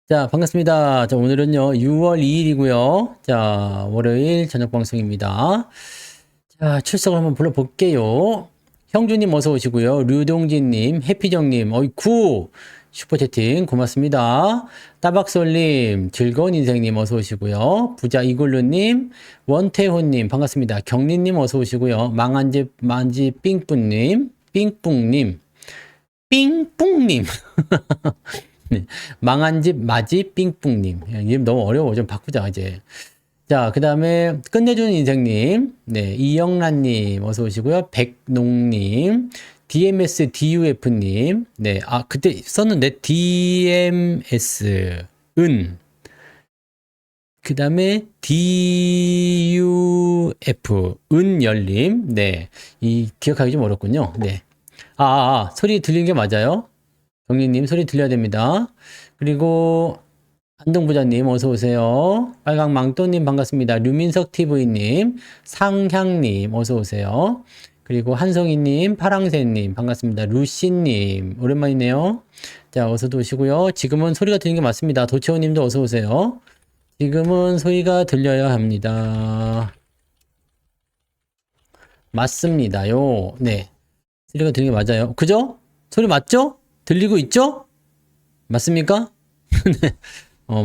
자, 반갑습니다. 자, 오늘은요, 6월 2일이고요. 자, 월요일 저녁 방송입니다. 자, 출석을 한번 불러볼게요. 형주님 어서 오시고요. 류동진님, 해피정님, 어이쿠! 슈퍼채팅 고맙습니다. 따박솔님, 즐거운 인생님 어서 오시고요. 부자 이글루님, 원태호님 반갑습니다. 경리님 어서 오시고요. 망한집 만지 삥뿌님, 삥뿡님, 삥뿡님. 네. 망한 집 마지 삥뿡님. 이름 너무 어려워. 좀 바꾸자, 이제. 자, 그 다음에 끝내주는 인생님. 네. 이영란님, 어서 오시고요. 백농님. DMS DUF님. 네. 아, 그때 썼는데, DMS, 은. 그 다음에 DUF, 은열님. 네. 이, 기억하기 좀 어렵군요. 네. 소리 들리는 게 맞아요? 경리님 소리 들려야 됩니다. 그리고 안동부자님 어서 오세요. 빨강망토님 반갑습니다. 류민석 TV님, 상향님 어서 오세요. 그리고 한성희님, 파랑새님 반갑습니다. 루시님 오랜만이네요. 자 어서도 오시고요. 지금은 소리가 들리는 게 맞습니다. 도채호님도 어서 오세요. 지금은 소리가 들려야 합니다. 맞습니다요. 네. 소리가 들리는 게 맞아요. 그죠? 소리 맞죠? 들리고 있죠? 맞습니까? 네.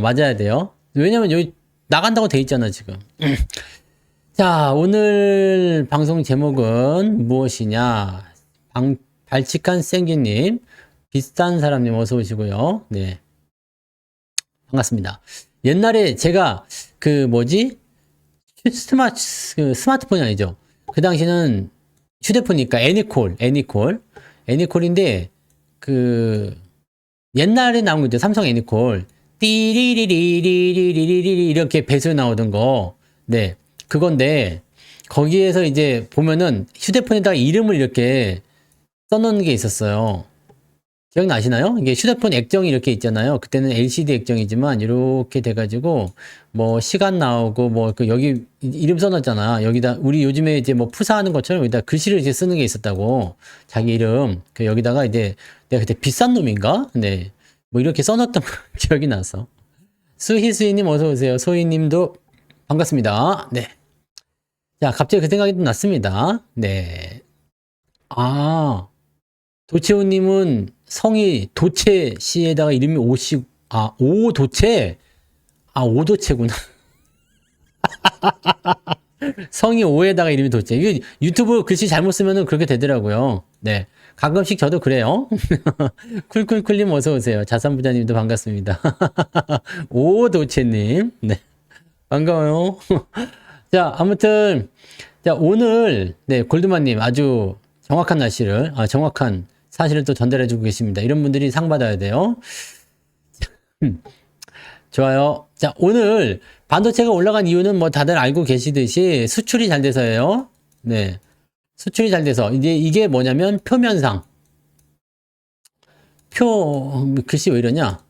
맞아야 돼요. 왜냐면 여기 나간다고 돼 있잖아, 지금. 자, 오늘 방송 제목은 무엇이냐? 발칙한 생기님, 비싼 사람님 어서 오시고요. 네. 반갑습니다. 옛날에 제가 스마트폰이 아니죠. 그 당시는 휴대폰이니까 애니콜인데 옛날에 나온 거죠. 삼성 애니콜. 띠리리리리리리리리 이렇게 배수 나오던 거. 네. 그건데, 거기에서 이제 보면은 휴대폰에다가 이름을 이렇게 써놓는 게 있었어요. 기억나시나요? 이게 휴대폰 액정이 이렇게 있잖아요. 그때는 LCD 액정이지만, 이렇게 돼가지고, 뭐, 시간 나오고, 여기 이름 써놨잖아. 여기다, 우리 요즘에 이제 뭐 푸사하는 것처럼 여기다 글씨를 이제 쓰는 게 있었다고. 자기 이름. 여기다가 이제, 내가 그때 비싼 놈인가? 네. 뭐 이렇게 써놨던 기억이 나서. 수희수희님 어서오세요. 소희님도 반갑습니다. 네. 자, 갑자기 그 생각이 좀 났습니다. 네. 아. 도채우님은 성이 도채 씨에다가 이름이 오도채? 오도채구나. 성이 오에다가 이름이 도채. 이게 유튜브 글씨 잘못 쓰면은 그렇게 되더라고요. 네. 가끔씩 저도 그래요. 쿨쿨쿨님 어서오세요. 자산부자님도 반갑습니다. 오도채님. 네. 반가워요. 자, 아무튼, 자, 오늘, 네, 골드만님 아주 정확한 사실을 또 전달해주고 계십니다. 이런 분들이 상 받아야 돼요. 좋아요. 자, 오늘 반도체가 올라간 이유는 뭐 다들 알고 계시듯이 수출이 잘 돼서예요. 네. 수출이 잘 돼서. 이제 이게 뭐냐면 표면상. 글씨 왜 이러냐?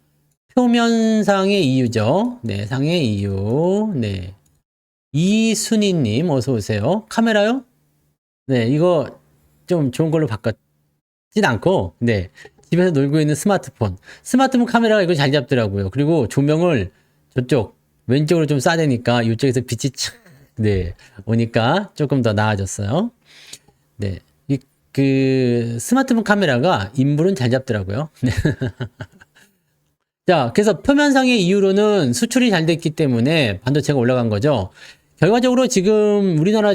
표면상의 이유죠. 네, 상의 이유. 네. 이순희님, 어서오세요. 카메라요? 네, 이거 좀 좋은 걸로 바꿨진 않고, 네. 집에서 놀고 있는 스마트폰. 스마트폰 카메라가 이거 잘 잡더라고요. 그리고 조명을 저쪽, 왼쪽으로 좀 쏴대니까 이쪽에서 빛이 착, 네. 오니까 조금 더 나아졌어요. 네. 스마트폰 카메라가 인물은 잘 잡더라고요. 네. 자, 그래서 표면상의 이유로는 수출이 잘 됐기 때문에 반도체가 올라간 거죠. 결과적으로 지금 우리나라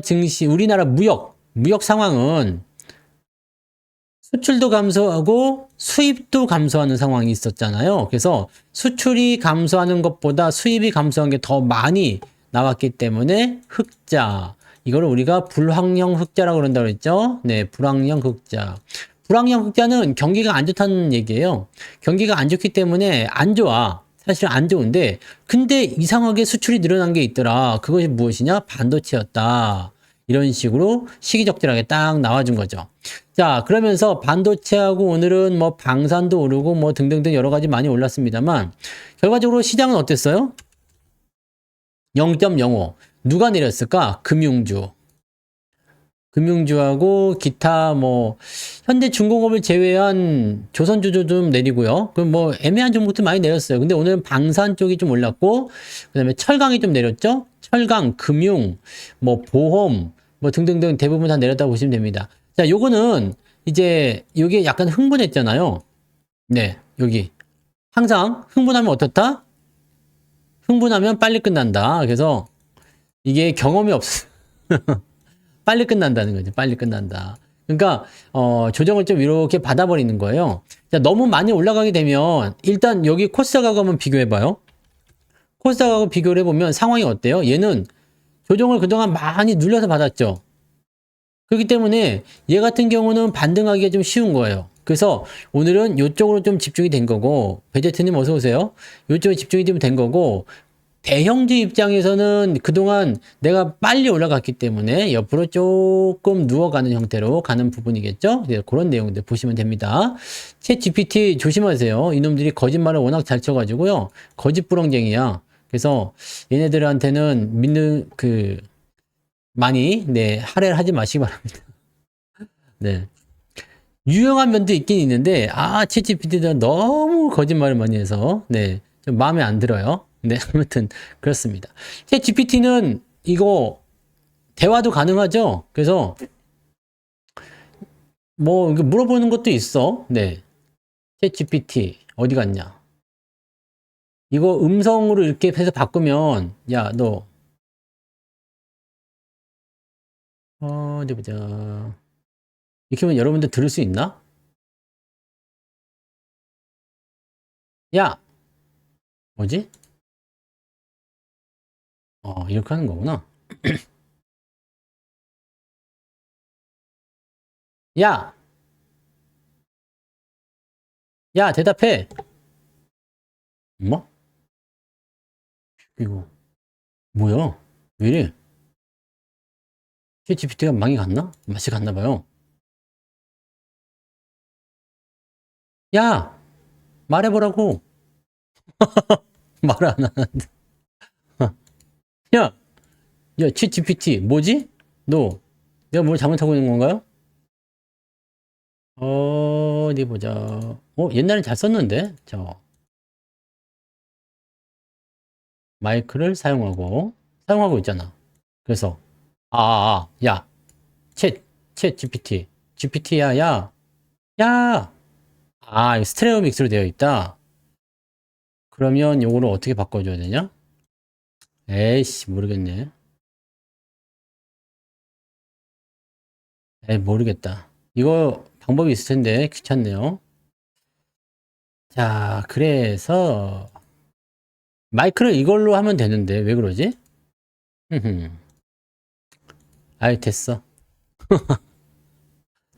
무역 상황은 수출도 감소하고 수입도 감소하는 상황이 있었잖아요. 그래서 수출이 감소하는 것보다 수입이 감소한 게 더 많이 나왔기 때문에 흑자. 이걸 우리가 불황형 흑자라고 그런다고 그랬죠. 네, 불황형 흑자. 불황형 흑자는 경기가 안 좋다는 얘기예요. 경기가 안 좋기 때문에 안 좋아. 사실 안 좋은데, 근데 이상하게 수출이 늘어난 게 있더라. 그것이 무엇이냐? 반도체였다. 이런 식으로 시기적절하게 딱 나와준 거죠. 자, 그러면서 반도체하고 오늘은 뭐 방산도 오르고 뭐 등등등 여러 가지 많이 올랐습니다만, 결과적으로 시장은 어땠어요? 0.05. 누가 내렸을까? 금융주. 금융주하고 기타 뭐 현대중공업을 제외한 조선주도 좀 내리고요. 그럼 뭐 애매한 종목도 많이 내렸어요. 근데 오늘은 방산 쪽이 좀 올랐고 그다음에 철강이 좀 내렸죠. 철강, 금융, 뭐 보험, 뭐 등등등 대부분 다 내렸다고 보시면 됩니다. 자, 요거는 이제 요게 약간 흥분했잖아요. 네, 여기 항상 흥분하면 어떻다? 흥분하면 빨리 끝난다. 그래서 이게 경험이 없어. 빨리 끝난다는 거죠. 빨리 끝난다. 그러니까 조정을 좀 이렇게 받아버리는 거예요. 자, 너무 많이 올라가게 되면 일단 여기 코스닥하고 한번 비교해봐요. 코스닥하고 비교를 해보면 상황이 어때요? 얘는 조정을 그동안 많이 눌려서 받았죠. 그렇기 때문에 얘 같은 경우는 반등하기가 좀 쉬운 거예요. 그래서 오늘은 이쪽으로 좀 집중이 된 거고, 베제트님 어서 오세요. 이쪽에 집중이 좀 된 거고, 대형주 입장에서는 그동안 내가 빨리 올라갔기 때문에 옆으로 조금 누워가는 형태로 가는 부분이겠죠? 네, 그런 내용들 보시면 됩니다. 챗 GPT 조심하세요. 이놈들이 거짓말을 워낙 잘 쳐가지고요. 거짓부렁쟁이야. 그래서 얘네들한테는 많이, 네, 할애를 하지 마시기 바랍니다. 네. 유용한 면도 있긴 있는데, 챗 GPT는 너무 거짓말을 많이 해서, 네, 좀 마음에 안 들어요. 네, 아무튼 그렇습니다. 챗 GPT는 이거 대화도 가능하죠. 그래서 뭐 이거 물어보는 것도 있어. 네, 챗 GPT 어디 갔냐? 이거 음성으로 이렇게 해서 바꾸면 야, 너 어디 보자. 이렇게 하면 여러분들 들을 수 있나? 야, 뭐지? 이렇게 하는 거구나. 야, 야, 대답해. 뭐? 이거 뭐야? 왜 이래? 챗 GPT가 망이 갔나? 맛이 갔나 봐요. 야, 말해보라고. 말을 안 하는데. 야, 야, 챗 GPT 뭐지? 너 내가 뭘 잘못하고 있는 건가요? 어디 보자. 옛날엔 잘 썼는데. 마이크를 사용하고 있잖아. 그래서 야, 챗 GPT, GPT야, 야, 야. 이거 스테레오 믹스로 되어 있다. 그러면 요거를 어떻게 바꿔줘야 되냐? 에이씨, 모르겠네. 에이, 모르겠다. 이거 방법이 있을 텐데 귀찮네요. 자, 그래서 마이크를 이걸로 하면 되는데 왜 그러지? 아이, 됐어.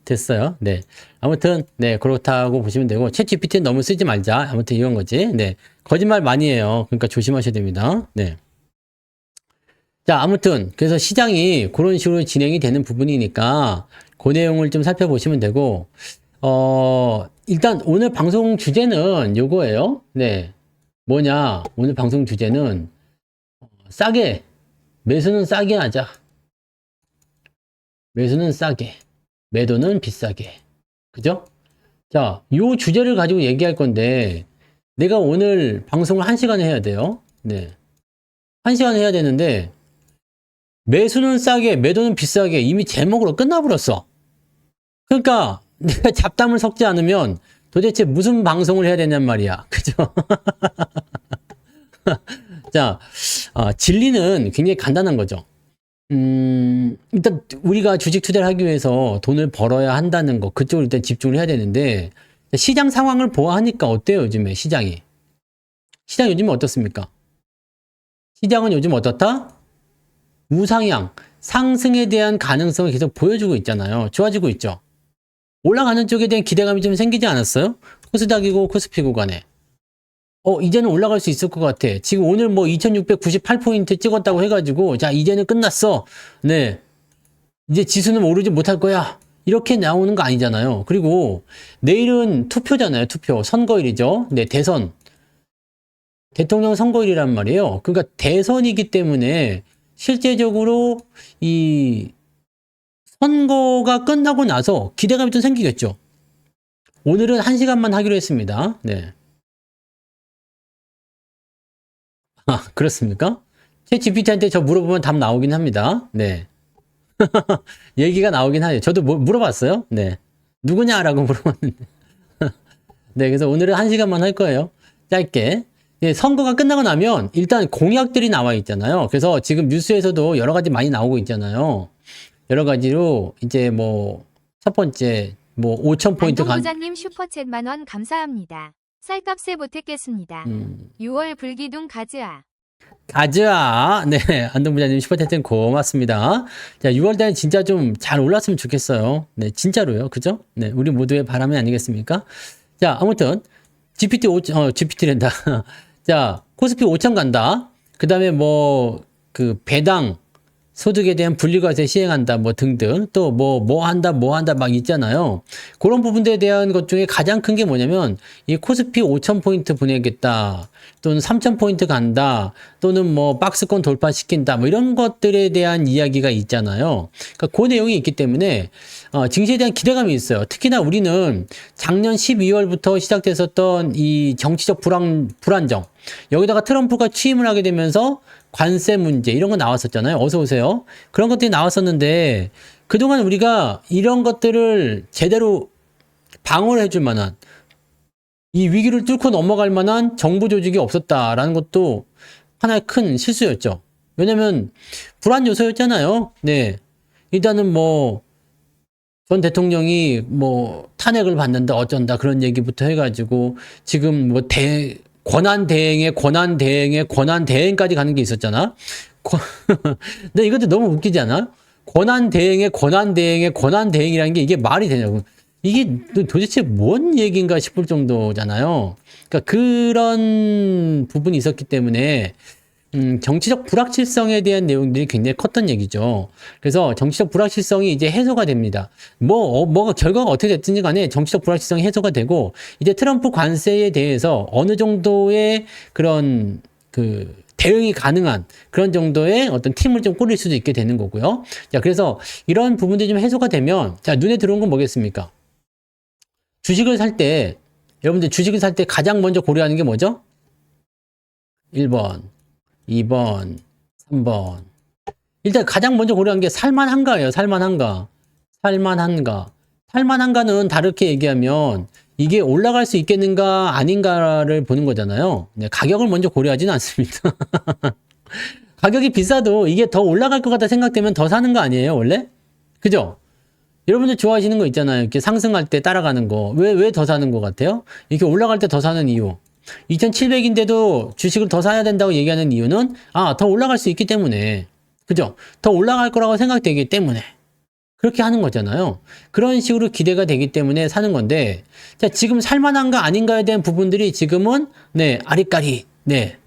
됐어요. 네. 아무튼, 네, 그렇다고 보시면 되고, 챗 GPT는 너무 쓰지 말자. 아무튼 이런 거지. 네. 거짓말 많이 해요. 그러니까 조심하셔야 됩니다. 네. 자, 아무튼, 그래서 시장이 그런 식으로 진행이 되는 부분이니까, 그 내용을 좀 살펴보시면 되고, 일단 오늘 방송 주제는 요거예요. 네. 뭐냐. 오늘 방송 주제는 싸게, 매수는 싸게 하자. 매수는 싸게, 매도는 비싸게. 그죠? 자, 요 주제를 가지고 얘기할 건데, 내가 오늘 방송을 1시간 해야 돼요. 네. 1시간 해야 되는데, 매수는 싸게, 매도는 비싸게 이미 제목으로 끝나버렸어. 그러니까, 내가 잡담을 섞지 않으면 도대체 무슨 방송을 해야 되냔 말이야. 그죠? 자, 진리는 굉장히 간단한 거죠. 일단 우리가 주식 투자를 하기 위해서 돈을 벌어야 한다는 거, 그쪽으로 일단 집중을 해야 되는데, 시장 상황을 보아하니까 어때요, 요즘에 시장이? 시장 요즘에 어떻습니까? 시장은 요즘 어떻다? 우상향, 상승에 대한 가능성을 계속 보여주고 있잖아요. 좋아지고 있죠. 올라가는 쪽에 대한 기대감이 좀 생기지 않았어요? 코스닥이고 코스피고 간에. 이제는 올라갈 수 있을 것 같아. 지금 오늘 뭐 2698포인트 찍었다고 해가지고, 자, 이제는 끝났어. 네. 이제 지수는 오르지 못할 거야. 이렇게 나오는 거 아니잖아요. 그리고 내일은 투표잖아요. 투표. 선거일이죠. 네, 대선. 대통령 선거일이란 말이에요. 그러니까 대선이기 때문에 실제적으로 이 선거가 끝나고 나서 기대감이 좀 생기겠죠. 오늘은 1시간만 하기로 했습니다. 네. 아, 그렇습니까? 챗 GPT한테 저 물어보면 답 나오긴 합니다. 네. 얘기가 나오긴 하죠. 저도 물어봤어요. 네. 누구냐라고 물어봤는데. 네, 그래서 오늘은 1시간만 할 거예요. 짧게. 예, 선거가 끝나고 나면 일단 공약들이 나와 있잖아요. 그래서 지금 뉴스에서도 여러 가지 많이 나오고 있잖아요. 여러 가지로 이제 뭐 첫 번째 뭐 5,000포인트 안동부장님 슈퍼챗 10,000원 감사합니다. 쌀값에 보탰겠습니다. 6월 불기둥 가즈아. 가즈아. 네, 안동부장님 슈퍼챗 고맙습니다. 자, 6월달에 진짜 좀 잘 올랐으면 좋겠어요. 네, 진짜로요. 그죠? 네, 우리 모두의 바람이 아니겠습니까? 자, 아무튼 GPT랜다. 자, 코스피 5천 간다. 그 다음에 뭐 그 배당 소득에 대한 분리과세 시행한다, 뭐 등등. 또 뭐 한다 막 있잖아요. 그런 부분들에 대한 것 중에 가장 큰 게 뭐냐면, 이 코스피 5,000포인트 보내겠다, 또는 3,000포인트 간다, 또는 뭐 박스권 돌파시킨다, 뭐 이런 것들에 대한 이야기가 있잖아요. 그러니까 그 내용이 있기 때문에, 증시에 대한 기대감이 있어요. 특히나 우리는 작년 12월부터 시작됐었던 이 정치적 불안정, 여기다가 트럼프가 취임을 하게 되면서 관세 문제 이런 거 나왔었잖아요. 어서 오세요. 그런 것들이 나왔었는데 그동안 우리가 이런 것들을 제대로 방어를 해줄 만한, 이 위기를 뚫고 넘어갈 만한 정부 조직이 없었다라는 것도 하나의 큰 실수였죠. 왜냐면 불안 요소였잖아요. 네. 일단은 뭐 전 대통령이 뭐 탄핵을 받는다 어쩐다 그런 얘기부터 해가지고 지금 뭐 권한 대행까지 가는 게 있었잖아. 근데 이것도 너무 웃기지 않아? 권한 대행이라는 게 이게 말이 되냐고. 이게 도대체 뭔 얘기인가 싶을 정도잖아요. 그러니까 그런 부분이 있었기 때문에 정치적 불확실성에 대한 내용들이 굉장히 컸던 얘기죠. 그래서 정치적 불확실성이 이제 해소가 됩니다. 뭐가 결과가 어떻게 됐든지 간에 정치적 불확실성이 해소가 되고, 이제 트럼프 관세에 대해서 어느 정도의 그런 대응이 가능한 그런 정도의 어떤 팀을 좀 꾸릴 수도 있게 되는 거고요. 자, 그래서 이런 부분들이 좀 해소가 되면, 자, 눈에 들어온 건 뭐겠습니까? 주식을 살 때, 여러분들 주식을 살 때 가장 먼저 고려하는 게 뭐죠? 1번. 2번, 3번. 일단 가장 먼저 고려한 게 살만한가예요. 살만한가. 살만한가는 다르게 얘기하면 이게 올라갈 수 있겠는가 아닌가를 보는 거잖아요. 네, 가격을 먼저 고려하지는 않습니다. 가격이 비싸도 이게 더 올라갈 것 같다 생각되면 더 사는 거 아니에요, 원래? 그죠? 여러분들 좋아하시는 거 있잖아요. 이렇게 상승할 때 따라가는 거. 왜 더 사는 것 같아요? 이렇게 올라갈 때 더 사는 이유. 2,700인데도 주식을 더 사야 된다고 얘기하는 이유는, 더 올라갈 수 있기 때문에. 그죠? 더 올라갈 거라고 생각되기 때문에. 그렇게 하는 거잖아요. 그런 식으로 기대가 되기 때문에 사는 건데, 자, 지금 살만한가 아닌가에 대한 부분들이 지금은, 네, 아리까리, 네.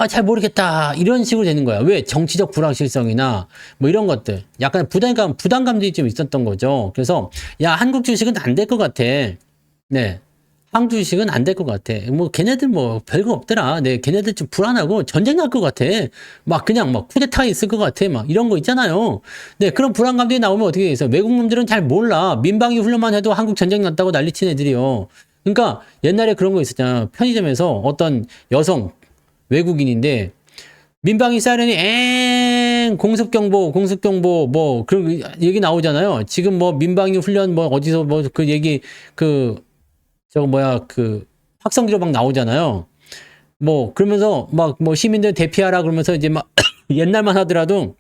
잘 모르겠다. 이런 식으로 되는 거야. 왜? 정치적 불확실성이나 뭐 이런 것들. 약간 부담감들이 좀 있었던 거죠. 그래서, 야, 한국 주식은 안 될 것 같아. 네. 한국 주식은 안 될 것 같아. 뭐, 걔네들 뭐, 별거 없더라. 네, 걔네들 좀 불안하고 전쟁 날 것 같아. 막, 그냥 막, 쿠데타 있을 것 같아. 막, 이런 거 있잖아요. 네, 그런 불안감들이 나오면 어떻게 돼서 외국 놈들은 잘 몰라. 민방위 훈련만 해도 한국 전쟁 났다고 난리친 애들이요. 그러니까, 옛날에 그런 거 있었잖아. 편의점에서 어떤 여성, 외국인인데, 민방위 사이렌이 공습경보, 뭐, 그런 얘기 나오잖아요. 지금 뭐, 민방위 훈련, 뭐, 어디서 뭐, 그 얘기, 확성기로 막 나오잖아요. 뭐, 그러면서 막, 뭐, 시민들 대피하라 그러면서 이제 막, 옛날만 하더라도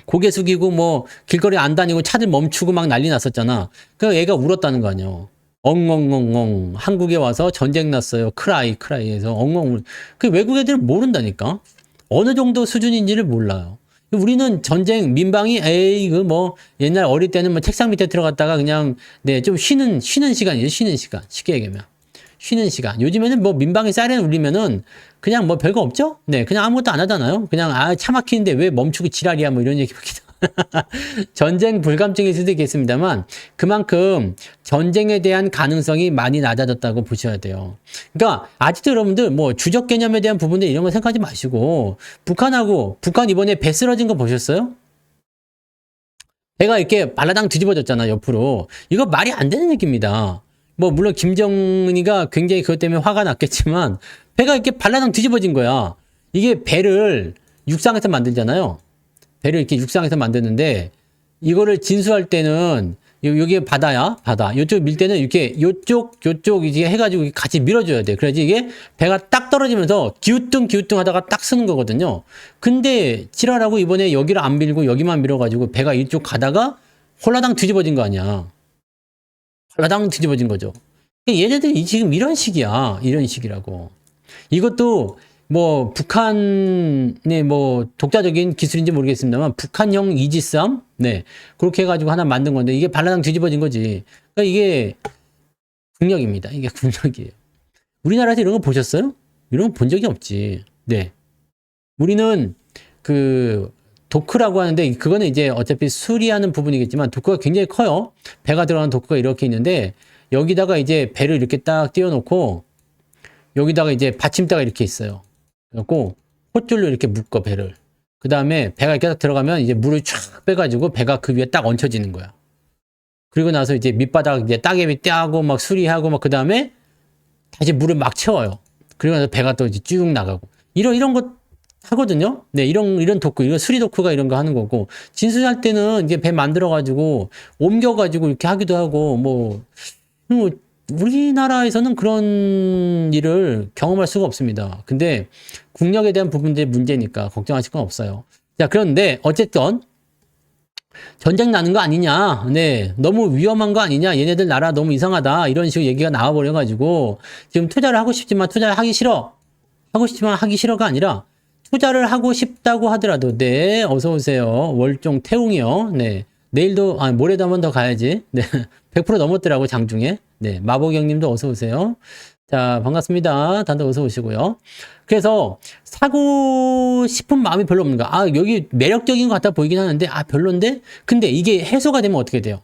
고개 숙이고 뭐, 길거리 안 다니고 차들 멈추고 막 난리 났었잖아. 그 애가 울었다는 거 아니에요. 엉엉엉엉. 한국에 와서 전쟁 났어요. 크라이해서 엉엉. 그 외국 애들은 모른다니까. 어느 정도 수준인지를 몰라요. 우리는 전쟁, 민방위, 옛날 어릴 때는 뭐 책상 밑에 들어갔다가 그냥, 네, 좀 쉬는 시간이죠. 쉬는 시간. 쉽게 얘기하면. 쉬는 시간. 요즘에는 뭐 민방위 사이렌 울리면은 그냥 뭐 별거 없죠? 네, 그냥 아무것도 안 하잖아요. 그냥, 차 막히는데 왜 멈추고 지랄이야. 뭐 이런 얘기밖에. 전쟁 불감증일 수도 있겠습니다만 그만큼 전쟁에 대한 가능성이 많이 낮아졌다고 보셔야 돼요. 그러니까 아직도 여러분들 뭐 주적 개념에 대한 부분들 이런 거 생각하지 마시고 북한 이번에 배 쓰러진 거 보셨어요? 배가 이렇게 발라당 뒤집어졌잖아, 옆으로. 이거 말이 안 되는 얘기입니다. 뭐, 물론 김정은이가 굉장히 그것 때문에 화가 났겠지만, 배가 이렇게 발라당 뒤집어진 거야. 이게 배를 육상에서 만들잖아요. 배를 이렇게 육상에서 만드는데, 이거를 진수할 때는, 여기 바다야, 바다. 요쪽 밀 때는 이렇게, 요쪽, 이게 해가지고 같이 밀어줘야 돼. 그래야지 이게 배가 딱 떨어지면서 기우뚱 하다가 딱 쓰는 거거든요. 근데, 지랄하고 이번에 여기를 안 밀고 여기만 밀어가지고 배가 이쪽 가다가 홀라당 뒤집어진 거 아니야. 홀라당 뒤집어진 거죠. 얘네들이 지금 이런 식이야. 이런 식이라고. 이것도, 뭐 북한의 뭐 독자적인 기술인지 모르겠습니다만 북한형 이지스함 네 그렇게 해가지고 하나 만든 건데 이게 발라당 뒤집어진 거지. 그러니까 이게 국력입니다. 이게 국력이에요. 우리나라에서 이런 거 보셨어요? 이런 거 본 적이 없지. 네 우리는 그 도크라고 하는데 그거는 이제 어차피 수리하는 부분이겠지만 도크가 굉장히 커요. 배가 들어가는 도크가 이렇게 있는데 여기다가 이제 배를 이렇게 딱 띄워놓고 여기다가 이제 받침대가 이렇게 있어요. 그래갖고 콧줄로 이렇게 묶어 배를. 그 다음에 배가 이렇게 딱 들어가면 이제 물을 쫙 빼가지고 배가 그 위에 딱 얹혀지는 거야. 그리고 나서 이제 밑바닥 이제 따개비 떼하고 막 수리하고 막 그 다음에 다시 물을 막 채워요. 그리고 나서 배가 또 이제 쭉 나가고 이런 거 하거든요. 네 이런 도크 이런 수리 도크가 이런 거 하는 거고 진수할 때는 이제 배 만들어 가지고 옮겨 가지고 이렇게 하기도 하고 뭐 우리나라에서는 그런 일을 경험할 수가 없습니다. 근데 국력에 대한 부분들이 문제니까 걱정하실 건 없어요. 자, 그런데 어쨌든 전쟁 나는 거 아니냐. 네. 너무 위험한 거 아니냐. 얘네들 나라 너무 이상하다. 이런 식으로 얘기가 나와버려 가지고 지금 투자를 하고 싶지만 투자를 하기 싫어. 하고 싶지만 하기 싫어가 아니라 투자를 하고 싶다고 하더라도 네. 어서 오세요. 월종 태웅이요. 네. 내일도 모레도 한 번 더 가야지. 네. 100% 넘었더라고 장중에. 네. 마보경님도 어서 오세요. 자, 반갑습니다. 다들 어서 오시고요. 그래서 사고 싶은 마음이 별로 없는가? 여기 매력적인 것 같아 보이긴 하는데 별론데? 근데 이게 해소가 되면 어떻게 돼요?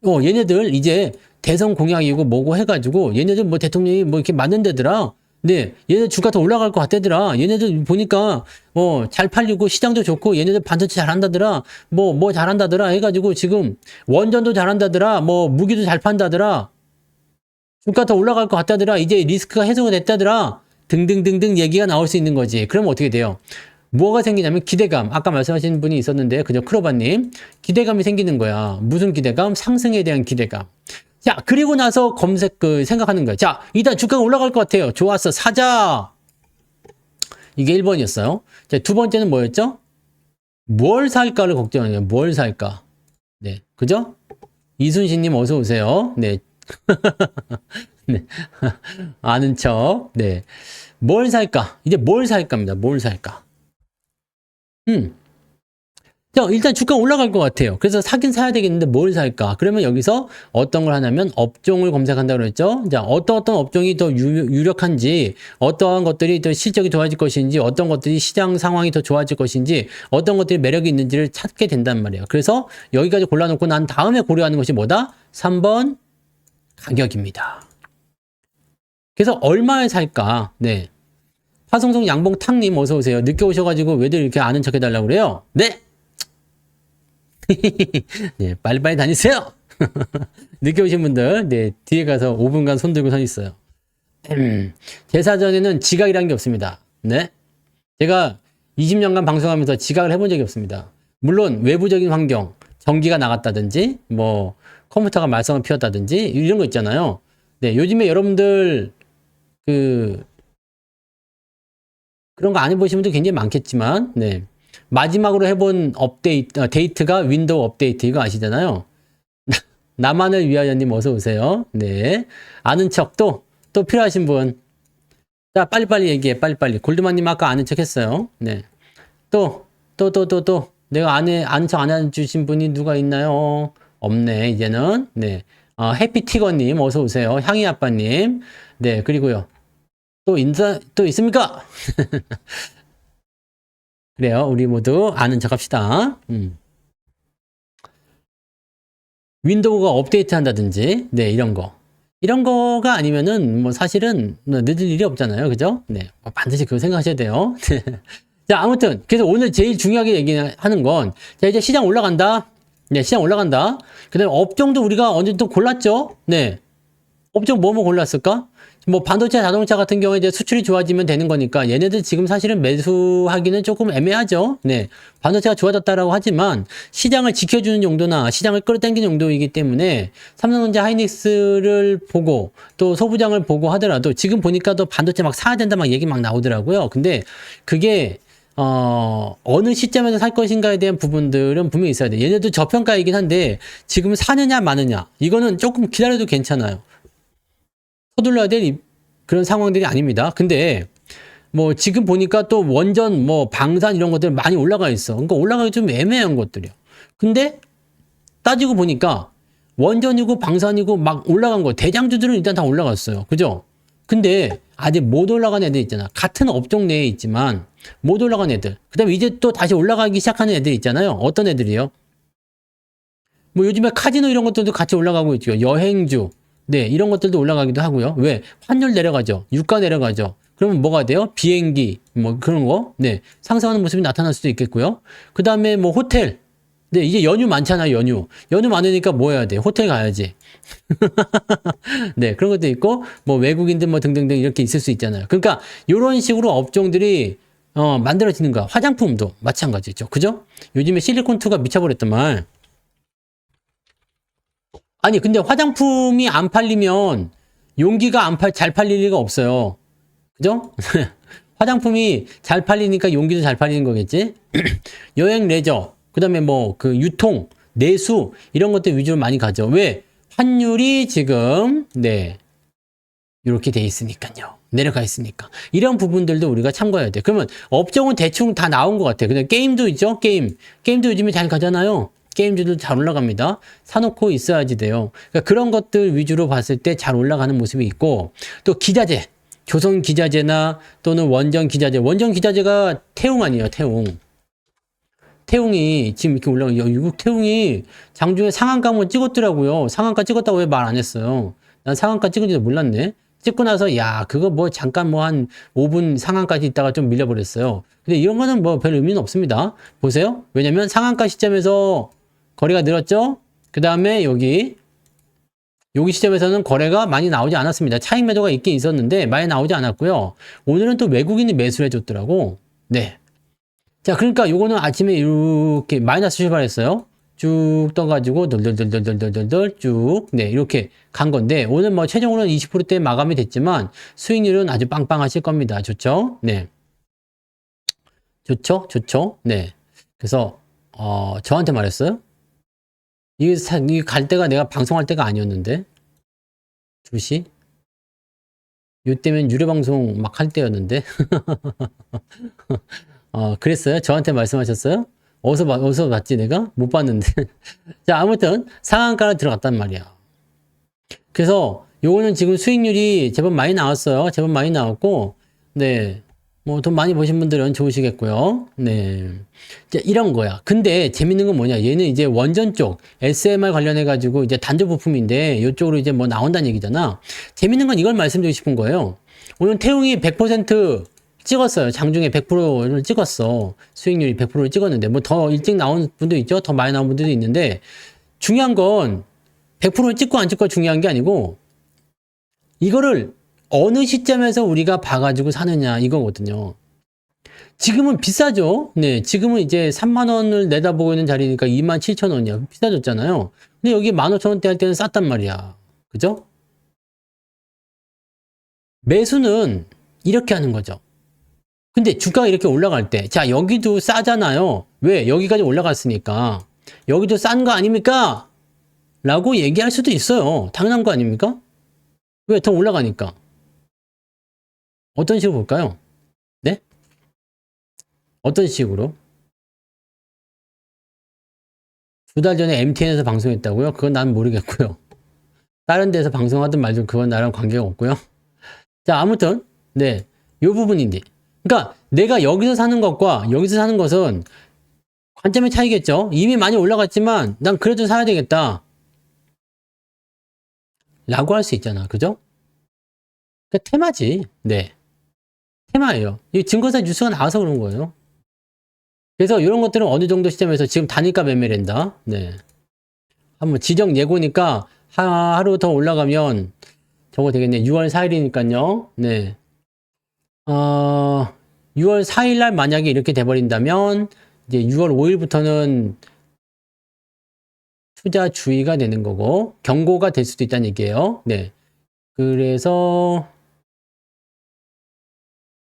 얘네들 이제 대선 공약이고 뭐고 해가지고 얘네들 뭐 대통령이 뭐 이렇게 만든다더라. 네, 얘네들 주가 더 올라갈 것 같다더라. 얘네들 보니까 잘 팔리고 시장도 좋고 얘네들 반도체 잘한다더라. 뭐 잘한다더라 해가지고 지금 원전도 잘한다더라. 뭐 무기도 잘 판다더라. 주가 더 올라갈 것 같다더라. 이제 리스크가 해소가 됐다더라. 등등등등 얘기가 나올 수 있는 거지. 그러면 어떻게 돼요? 뭐가 생기냐면 기대감. 아까 말씀하신 분이 있었는데 그죠? 크로바님. 기대감이 생기는 거야. 무슨 기대감? 상승에 대한 기대감. 자, 그리고 나서 생각하는 거야. 자, 일단 주가가 올라갈 것 같아요. 좋았어. 사자. 이게 1번이었어요. 자, 두 번째는 뭐였죠? 뭘 살까를 걱정하는 거예요. 뭘 살까? 네. 그죠? 이순신님 어서 오세요. 네. 네. 아는 척. 네. 뭘 살까? 이제 뭘 살까입니다. 뭘 살까? 자, 일단 주가 올라갈 것 같아요. 그래서 사긴 사야 되겠는데 뭘 살까? 그러면 여기서 어떤 걸 하냐면 업종을 검색한다고 그랬죠? 자, 어떤 업종이 더 유력한지, 어떠한 것들이 더 실적이 좋아질 것인지, 어떤 것들이 시장 상황이 더 좋아질 것인지, 어떤 것들이 매력이 있는지를 찾게 된단 말이에요. 그래서 여기까지 골라놓고 난 다음에 고려하는 것이 뭐다? 3번 가격입니다. 그래서 얼마에 살까? 네. 화성성 양봉탕님 어서 오세요. 늦게 오셔가지고 왜들 이렇게 아는 척 해달라고 그래요? 네! 네, 빨리빨리 다니세요! 늦게 오신 분들, 네, 뒤에 가서 5분간 손 들고 서 있어요. 제 사전에는 지각이라는 게 없습니다. 네. 제가 20년간 방송하면서 지각을 해본 적이 없습니다. 물론 외부적인 환경, 전기가 나갔다든지, 뭐, 컴퓨터가 말썽을 피웠다든지, 이런 거 있잖아요. 네, 요즘에 여러분들, 그런 거 안 해보신 분들 굉장히 많겠지만, 네. 마지막으로 해본 데이트가 윈도우 업데이트, 이거 아시잖아요? 나만을 위하여님 어서 오세요. 네. 아는 척 또 필요하신 분. 자, 빨리빨리 얘기해, 빨리빨리. 골드만님 아까 아는 척 했어요. 네. 또. 내가 아는 척 안 해주신 분이 누가 있나요? 없네, 이제는. 네. 해피티거님 어서 오세요. 향이아빠님. 네, 그리고요. 또 있습니까? 그래요. 우리 모두 아는 척 합시다. 윈도우가 업데이트 한다든지, 네, 이런 거. 이런 거가 아니면은, 뭐, 사실은, 늦을 일이 없잖아요. 그죠? 네. 반드시 그거 생각하셔야 돼요. 자, 아무튼, 그래서 오늘 제일 중요하게 얘기하는 건, 자, 이제 시장 올라간다. 네, 시장 올라간다. 그 다음에 업종도 우리가 어느 정도 골랐죠? 네. 업종 뭐뭐 골랐을까? 뭐 반도체, 자동차 같은 경우에 이제 수출이 좋아지면 되는 거니까 얘네들 지금 사실은 매수하기는 조금 애매하죠. 네. 반도체가 좋아졌다라고 하지만 시장을 지켜주는 정도나 시장을 끌어당기는 정도이기 때문에 삼성전자 하이닉스를 보고 또 소부장을 보고 하더라도 지금 보니까 또 반도체 막 사야 된다 막 얘기 막 나오더라고요. 근데 그게 어느 시점에서 살 것인가에 대한 부분들은 분명히 있어야 돼. 얘네도 저평가이긴 한데 지금 사느냐 마느냐 이거는 조금 기다려도 괜찮아요. 서둘러야 될 그런 상황들이 아닙니다. 근데 뭐 지금 보니까 또 원전 뭐 방산 이런 것들 많이 올라가 있어. 그러니까 올라가기 좀 애매한 것들이요. 근데 따지고 보니까 원전이고 방산이고 막 올라간 거 대장주들은 일단 다 올라갔어요. 그죠? 근데 아직 못 올라간 애들 있잖아. 같은 업종 내에 있지만 못 올라간 애들. 그다음에 이제 또 다시 올라가기 시작하는 애들 있잖아요. 어떤 애들이요? 뭐 요즘에 카지노 이런 것들도 같이 올라가고 있죠. 여행주. 네, 이런 것들도 올라가기도 하고요. 왜? 환율 내려가죠. 유가 내려가죠. 그러면 뭐가 돼요? 비행기, 뭐 그런 거. 네, 상승하는 모습이 나타날 수도 있겠고요. 그 다음에 뭐 호텔. 네, 이제 연휴 많잖아요, 연휴. 연휴 많으니까 뭐 해야 돼? 호텔 가야지. 네, 그런 것도 있고, 뭐 외국인들 뭐 등등등 이렇게 있을 수 있잖아요. 그러니까 이런 식으로 업종들이 만들어지는 거야. 화장품도 마찬가지죠. 그죠? 요즘에 실리콘2가 미쳐버렸더만. 아니, 근데 화장품이 안 팔리면 용기가 잘 팔릴 리가 없어요. 그죠? 화장품이 잘 팔리니까 용기도 잘 팔리는 거겠지? 여행, 레저, 그 다음에 뭐, 그 유통, 내수, 이런 것들 위주로 많이 가죠. 왜? 환율이 지금, 네, 이렇게 돼 있으니까요. 내려가 있으니까. 이런 부분들도 우리가 참고해야 돼. 그러면 업종은 대충 다 나온 것 같아. 근데 게임도 있죠? 게임도 요즘에 잘 가잖아요. 게임주도 잘 올라갑니다. 사놓고 있어야지 돼요. 그러니까 그런 것들 위주로 봤을 때 잘 올라가는 모습이 있고, 또 기자재, 조선 기자재나 또는 원전 기자재. 원전 기자재가 태웅 아니에요, 태웅. 태웅이 지금 이렇게 올라가요. 이거 태웅이 장중에 상한가 한번 찍었더라고요. 상한가 찍었다고 왜 말 안 했어요? 난 상한가 찍은지도 몰랐네. 찍고 나서 야 그거 뭐 잠깐 뭐 한 5분 상한까지 있다가 좀 밀려버렸어요. 근데 이런 거는 뭐 별 의미는 없습니다. 보세요. 왜냐면 상한가 시점에서 거래가 늘었죠? 그 다음에 여기 시점에서는 거래가 많이 나오지 않았습니다. 차익 매도가 있긴 있었는데 많이 나오지 않았고요. 오늘은 또 외국인이 매수를 해줬더라고. 네. 자, 그러니까 요거는 아침에 이렇게 마이너스 출발했어요. 쭉 떠가지고 덜덜덜덜덜덜덜 쭉 네, 이렇게 간 건데 오늘 뭐 최종으로는 20%대 마감이 됐지만 수익률은 아주 빵빵하실 겁니다. 좋죠? 네. 좋죠? 좋죠? 네. 그래서 저한테 말했어요. 이게 갈 때가 내가 방송할 때가 아니었는데 2시? 요때면 유료방송 막 할 때였는데 그랬어요? 저한테 말씀하셨어요? 어디서 봤지 내가? 못 봤는데 자 아무튼 상한가로 들어갔단 말이야. 그래서 요거는 지금 수익률이 제법 많이 나왔어요. 제법 많이 나왔고 네. 뭐 돈 많이 버신 분들은 좋으시겠고요. 네. 자, 이런 거야. 근데 재밌는 건 뭐냐? 얘는 이제 원전 쪽 SMR 관련해 가지고 이제 단조 부품인데 이쪽으로 이제 뭐 나온다는 얘기잖아. 재밌는 건 이걸 말씀드리고 싶은 거예요. 오늘 태웅이 100% 찍었어요. 장중에 100%를 찍었어. 수익률이 100%를 찍었는데 뭐 더 일찍 나온 분도 있죠. 더 많이 나온 분들도 있는데 중요한 건 100%를 찍고 안 찍고 중요한 게 아니고 이거를 어느 시점에서 우리가 봐가지고 사느냐 이거거든요. 지금은 비싸죠. 네, 지금은 이제 3만 원을 내다보고 있는 자리니까 2만 7천 원이야. 비싸졌잖아요. 근데 여기 15,000원대 할 때는 쌌단 말이야. 그죠? 매수는 이렇게 하는 거죠. 근데 주가가 이렇게 올라갈 때, 자, 여기도 싸잖아요. 왜? 여기까지 올라갔으니까. 여기도 싼 거 아닙니까? 라고 얘기할 수도 있어요. 당연한 거 아닙니까? 왜? 더 올라가니까. 어떤 식으로 볼까요? 네? 어떤 식으로? 2달 전에 MTN에서 방송했다고요? 그건 난 모르겠고요. 다른 데서 방송하든 말든 그건 나랑 관계가 없고요. 자, 아무튼 네, 요 부분인데. 그러니까 내가 여기서 사는 것과 여기서 사는 것은 관점의 차이겠죠. 이미 많이 올라갔지만 난 그래도 사야 되겠다. 라고 할 수 있잖아. 그죠? 그 테마지. 네. 테마예요. 이 증거사 뉴스가 나와서 그런 거예요. 그래서 이런 것들은 어느 정도 시점에서 지금 단일가 매매를 한다. 네. 한번 지정 예고니까 하루 더 올라가면 저거 되겠네. 6월 4일이니까요. 네. 6월 4일 날 만약에 이렇게 돼버린다면 이제 6월 5일부터는 투자 주의가 되는 거고 경고가 될 수도 있다는 얘기예요. 네. 그래서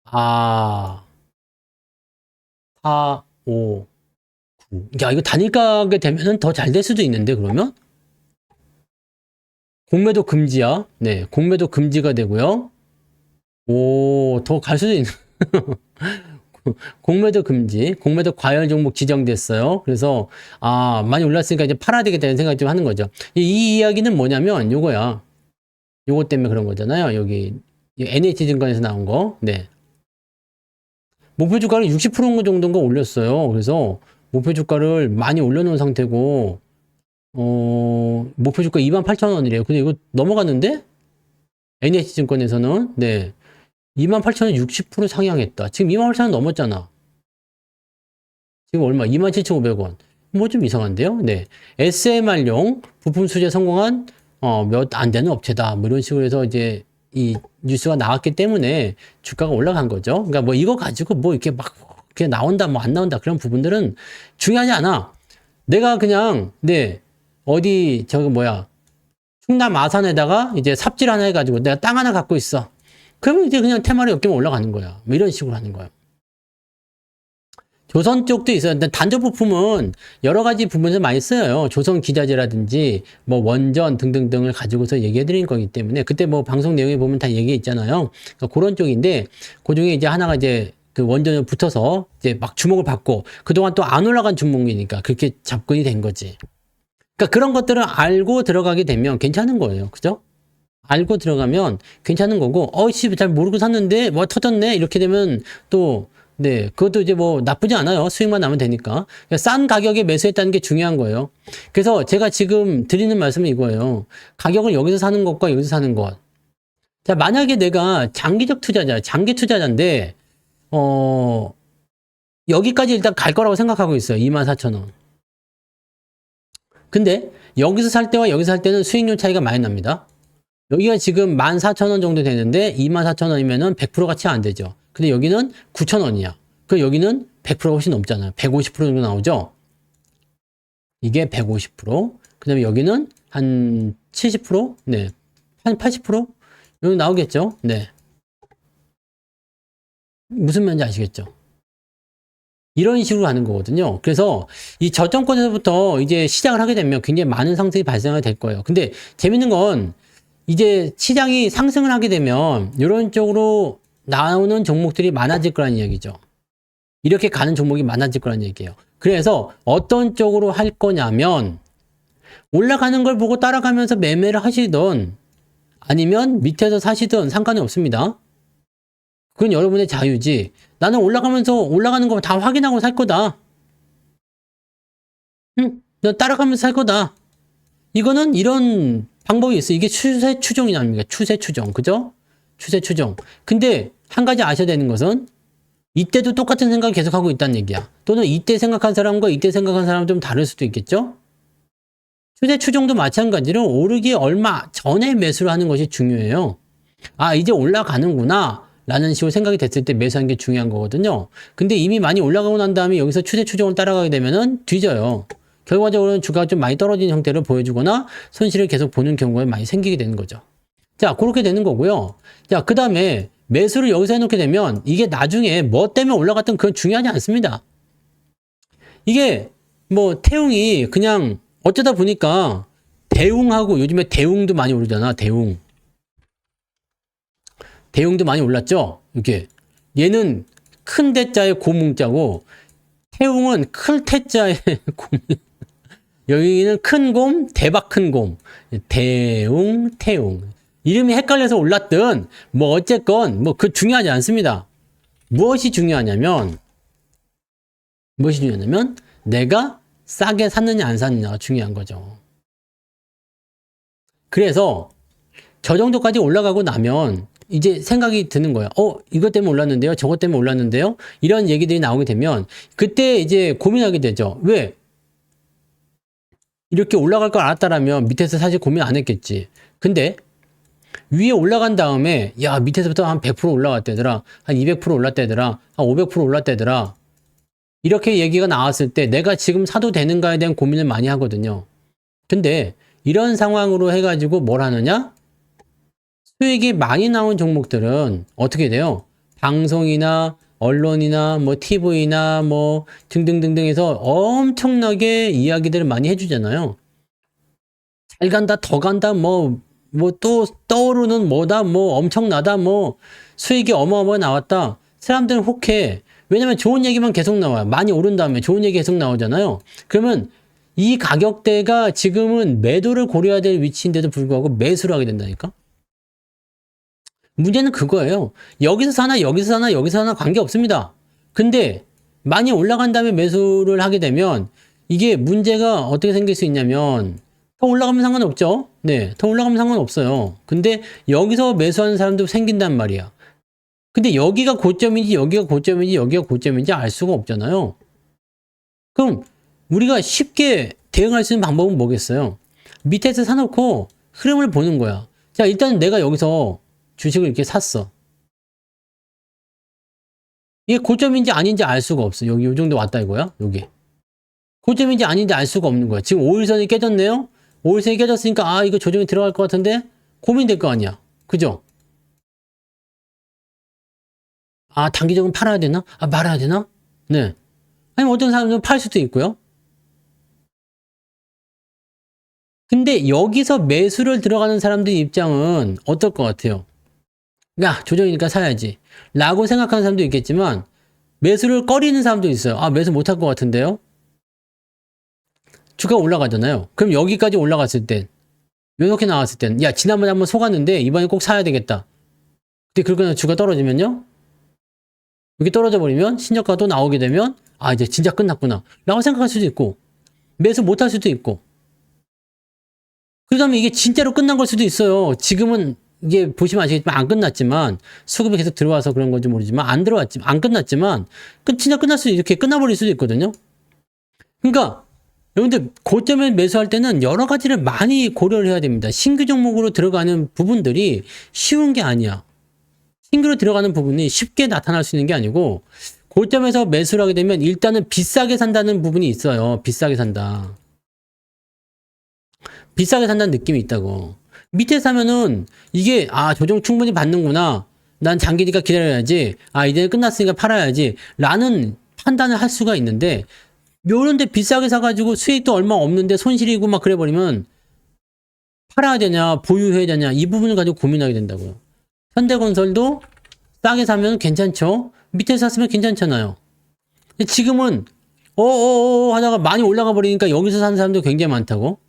4, 5, 9. 야, 이거 단일가게 되면은 더 잘 될 수도 있는데 그러면? 공매도 금지야. 네. 공매도 금지가 되고요. 오, 더 갈 수도 있는. 공매도 금지, 공매도 과열 종목 지정됐어요. 그래서 많이 올랐으니까 이제 팔아야 되겠다는 생각 좀 하는 거죠. 이 이야기는 뭐냐면 요거야. 요거 때문에 그런 거잖아요. 여기 NH증권에서 나온 거. 네. 목표 주가를 60% 정도인가 올렸어요. 그래서 목표 주가를 많이 올려놓은 상태고 목표 주가 28,000원이래요. 근데 이거 넘어갔는데? NH증권에서는 네. 28,000원 60% 상향했다. 지금 28,000원 넘었잖아. 지금 얼마? 27,500원. 뭐 좀 이상한데요? 네. SMR용 부품 수제 성공한 몇 안 되는 업체다. 뭐 이런 식으로 해서 이제 이 뉴스가 나왔기 때문에 주가가 올라간 거죠. 그러니까 뭐 이거 가지고 뭐 이렇게 막 이렇게 나온다 뭐 안 나온다 그런 부분들은 중요하지 않아. 내가 그냥 네. 어디 저기 뭐야? 충남 아산에다가 이제 삽질 하나 해가지고 내가 땅 하나 갖고 있어. 그러면 이제 그냥 테마를 엮이면 올라가는 거야. 뭐 이런 식으로 하는 거야. 조선 쪽도 있어요. 근데 단조 부품은 여러 가지 부분에서 많이 쓰여요. 조선 기자재라든지 뭐 원전 등등등을 가지고서 얘기해 드린 거기 때문에 그때 뭐 방송 내용에 보면 다 얘기 있잖아요. 그러니까 그런 쪽인데 그 중에 이제 하나가 이제 그 원전에 붙어서 이제 막 주목을 받고 그동안 또 안 올라간 종목이니까 그렇게 접근이 된 거지. 그러니까 그런 것들을 알고 들어가게 되면 괜찮은 거예요. 그죠? 알고 들어가면 괜찮은 거고, 잘 모르고 샀는데, 뭐 터졌네? 이렇게 되면 또, 네, 그것도 이제 뭐 나쁘지 않아요. 수익만 나면 되니까. 그러니까 싼 가격에 매수했다는 게 중요한 거예요. 그래서 제가 지금 드리는 말씀은 이거예요. 가격을 여기서 사는 것과 여기서 사는 것. 자, 만약에 내가 장기적 투자자, 장기 투자자인데, 여기까지 일단 갈 거라고 생각하고 있어요. 24,000원. 근데 여기서 살 때와 여기서 살 때는 수익률 차이가 많이 납니다. 여기가 지금 14,000원 정도 되는데 24,000원이면은 100% 같이 안 되죠. 근데 여기는 9,000원이야. 그 여기는 100% 훨씬 넘잖아요. 150% 정도 나오죠. 이게 150%. 그다음에 여기는 한 70%? 네. 한 80%? 여기 나오겠죠? 네. 무슨 말인지 아시겠죠? 이런 식으로 하는 거거든요. 그래서 이 저점권에서부터 이제 시작을 하게 되면 굉장히 많은 상승이 발생하게 될 거예요. 근데 재밌는 건 이제 시장이 상승을 하게 되면 이런 쪽으로 나오는 종목들이 많아질 거라는 이야기죠. 이렇게 가는 종목이 많아질 거라는 얘기예요. 그래서 어떤 쪽으로 할 거냐면 올라가는 걸 보고 따라가면서 매매를 하시든 아니면 밑에서 사시든 상관이 없습니다. 그건 여러분의 자유지. 나는 올라가면서 올라가는 거 다 확인하고 살 거다. 응? 너 따라가면서 살 거다. 이거는 이런 방법이 있어요. 이게 추세 추종이 아닙니까? 추세 추종. 그죠? 추세 추종. 근데 한 가지 아셔야 되는 것은 이때도 똑같은 생각을 계속하고 있다는 얘기야. 또는 이때 생각한 사람과 이때 생각한 사람은 좀 다를 수도 있겠죠? 추세 추종도 마찬가지로 오르기 얼마 전에 매수를 하는 것이 중요해요. 이제 올라가는구나. 라는 식으로 생각이 됐을 때 매수하는 게 중요한 거거든요. 근데 이미 많이 올라가고 난 다음에 여기서 추세 추종을 따라가게 되면은 뒤져요. 결과적으로는 주가가 좀 많이 떨어지는 형태를 보여주거나 손실을 계속 보는 경우가 많이 생기게 되는 거죠. 자, 그렇게 되는 거고요. 자, 그 다음에 매수를 여기서 해놓게 되면 이게 나중에 뭐 때문에 올라갔든 그건 중요하지 않습니다. 이게 뭐 태웅이 그냥 어쩌다 보니까 대웅하고 요즘에 대웅도 많이 오르잖아. 대웅도 많이 올랐죠? 이렇게. 얘는 큰 대자의 고뭉자고, 태웅은 큰 태자의 곰. 여기는 큰 곰, 대박 큰 곰. 대웅, 태웅. 이름이 헷갈려서 올랐든, 뭐 어쨌건, 뭐 그 중요하지 않습니다. 무엇이 중요하냐면, 내가 싸게 샀느냐 안 샀느냐가 중요한 거죠. 그래서, 저 정도까지 올라가고 나면, 이제 생각이 드는 거예요. 이것 때문에 올랐는데요? 저것 때문에 올랐는데요? 이런 얘기들이 나오게 되면 그때 이제 고민하게 되죠. 왜? 이렇게 올라갈 걸 알았다라면 밑에서 사실 고민 안 했겠지. 근데 위에 올라간 다음에 야 밑에서부터 한 100% 올라갔대더라. 한 200% 올랐대더라. 한 500% 올랐대더라. 이렇게 얘기가 나왔을 때 내가 지금 사도 되는가에 대한 고민을 많이 하거든요. 근데 이런 상황으로 해가지고 뭘 하느냐? 수익이 많이 나온 종목들은 어떻게 돼요? 방송이나 언론이나 뭐 TV나 뭐 등등등등 해서 엄청나게 이야기들을 많이 해주잖아요. 잘 간다, 더 간다, 뭐 또 떠오르는 뭐다, 뭐 엄청나다, 뭐 수익이 어마어마하게 나왔다. 사람들은 혹해. 왜냐면 좋은 얘기만 계속 나와요. 많이 오른 다음에 좋은 얘기 계속 나오잖아요. 그러면 이 가격대가 지금은 매도를 고려해야 될 위치인데도 불구하고 매수를 하게 된다니까? 문제는 그거예요. 여기서 사나 여기서 사나 여기서 사나 관계없습니다. 근데 많이 올라간 다음에 매수를 하게 되면 이게 문제가 어떻게 생길 수 있냐면 더 올라가면 상관없죠. 네, 더 올라가면 상관없어요. 근데 여기서 매수하는 사람도 생긴단 말이야. 근데 여기가 고점인지 여기가 고점인지 여기가 고점인지 알 수가 없잖아요. 그럼 우리가 쉽게 대응할 수 있는 방법은 뭐겠어요? 밑에서 사놓고 흐름을 보는 거야. 자, 일단 내가 여기서 주식을 이렇게 샀어. 이게 고점인지 아닌지 알 수가 없어. 여기 요 정도 왔다 이거야. 여기. 고점인지 아닌지 알 수가 없는 거야. 지금 5일선이 깨졌네요. 5일선이 깨졌으니까 아 이거 조정이 들어갈 것 같은데 고민될 거 아니야. 그죠? 아 단기적으로 팔아야 되나? 아 말아야 되나? 네. 아니면 어떤 사람들은 팔 수도 있고요. 근데 여기서 매수를 들어가는 사람들 입장은 어떨 것 같아요? 야 조정이니까 사야지 라고 생각하는 사람도 있겠지만 매수를 꺼리는 사람도 있어요. 아 매수 못할 것 같은데요? 주가 올라가잖아요. 그럼 여기까지 올라갔을 땐 이렇게 나왔을 땐 야 지난번에 한번 속았는데 이번에 꼭 사야 되겠다. 근데 그러고 주가 떨어지면요? 여기 떨어져 버리면 신저가가 또 나오게 되면 아 이제 진짜 끝났구나 라고 생각할 수도 있고 매수 못할 수도 있고 그러다면 이게 진짜로 끝난 걸 수도 있어요. 지금은 이게 보시면 아시겠지만 안 끝났지만 수급이 계속 들어와서 그런 건지 모르지만 안 끝났지만 진짜 끝날 수 이렇게 끝나버릴 수도 있거든요. 그러니까 여러분들 고점에 매수할 때는 여러 가지를 많이 고려를 해야 됩니다. 신규 종목으로 들어가는 부분들이 쉬운 게 아니야. 신규로 들어가는 부분이 쉽게 나타날 수 있는 게 아니고 고점에서 매수를 하게 되면 일단은 비싸게 산다는 부분이 있어요. 비싸게 산다. 비싸게 산다는 느낌이 있다고. 밑에 사면은 이게 아 조정 충분히 받는구나. 난 장기니까 기다려야지. 아 이제 끝났으니까 팔아야지. 라는 판단을 할 수가 있는데 요런데 비싸게 사가지고 수익도 얼마 없는데 손실이고 막 그래버리면 팔아야 되냐 보유해야 되냐 이 부분을 가지고 고민하게 된다고요. 현대건설도 싸게 사면 괜찮죠. 밑에 샀으면 괜찮잖아요. 근데 지금은 하다가 많이 올라가 버리니까 여기서 사는 사람도 굉장히 많다고.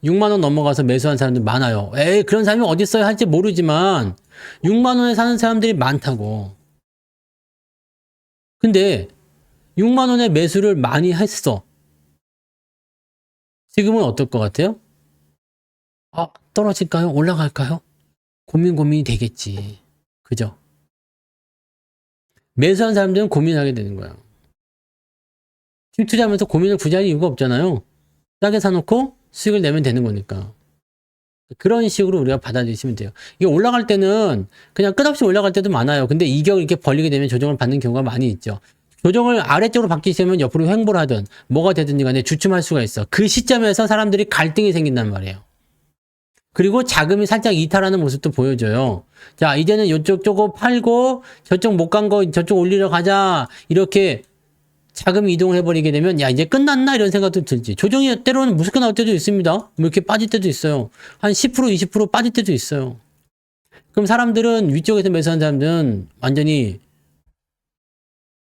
6만 원 넘어가서 매수한 사람들 많아요. 에이 그런 사람이 어디 있어요 할지 모르지만 6만 원에 사는 사람들이 많다고. 근데 6만 원에 매수를 많이 했어. 지금은 어떨 것 같아요? 아 떨어질까요? 올라갈까요? 고민이 되겠지. 그죠? 매수한 사람들은 고민하게 되는 거야. 지금 투자하면서 고민을 굳이 할 이유가 없잖아요. 싸게 사놓고 수익을 내면 되는 거니까. 그런 식으로 우리가 받아들이시면 돼요. 이게 올라갈 때는 그냥 끝없이 올라갈 때도 많아요. 근데 이격을 이렇게 벌리게 되면 조정을 받는 경우가 많이 있죠. 조정을 아래쪽으로 받기 시작하면 옆으로 횡보를 하든 뭐가 되든지 간에 주춤할 수가 있어. 그 시점에서 사람들이 갈등이 생긴단 말이에요. 그리고 자금이 살짝 이탈하는 모습도 보여줘요. 자, 이제는 이쪽 저거 팔고 저쪽 못 간 거 저쪽 올리러 가자. 이렇게 자금이 이동해버리게 되면 야 이제 끝났나 이런 생각도 들지. 조정이 때로는 무섭게 나올 때도 있습니다. 뭐 이렇게 빠질 때도 있어요. 한 10% 20% 빠질 때도 있어요. 그럼 사람들은 위쪽에서 매수한 사람들은 완전히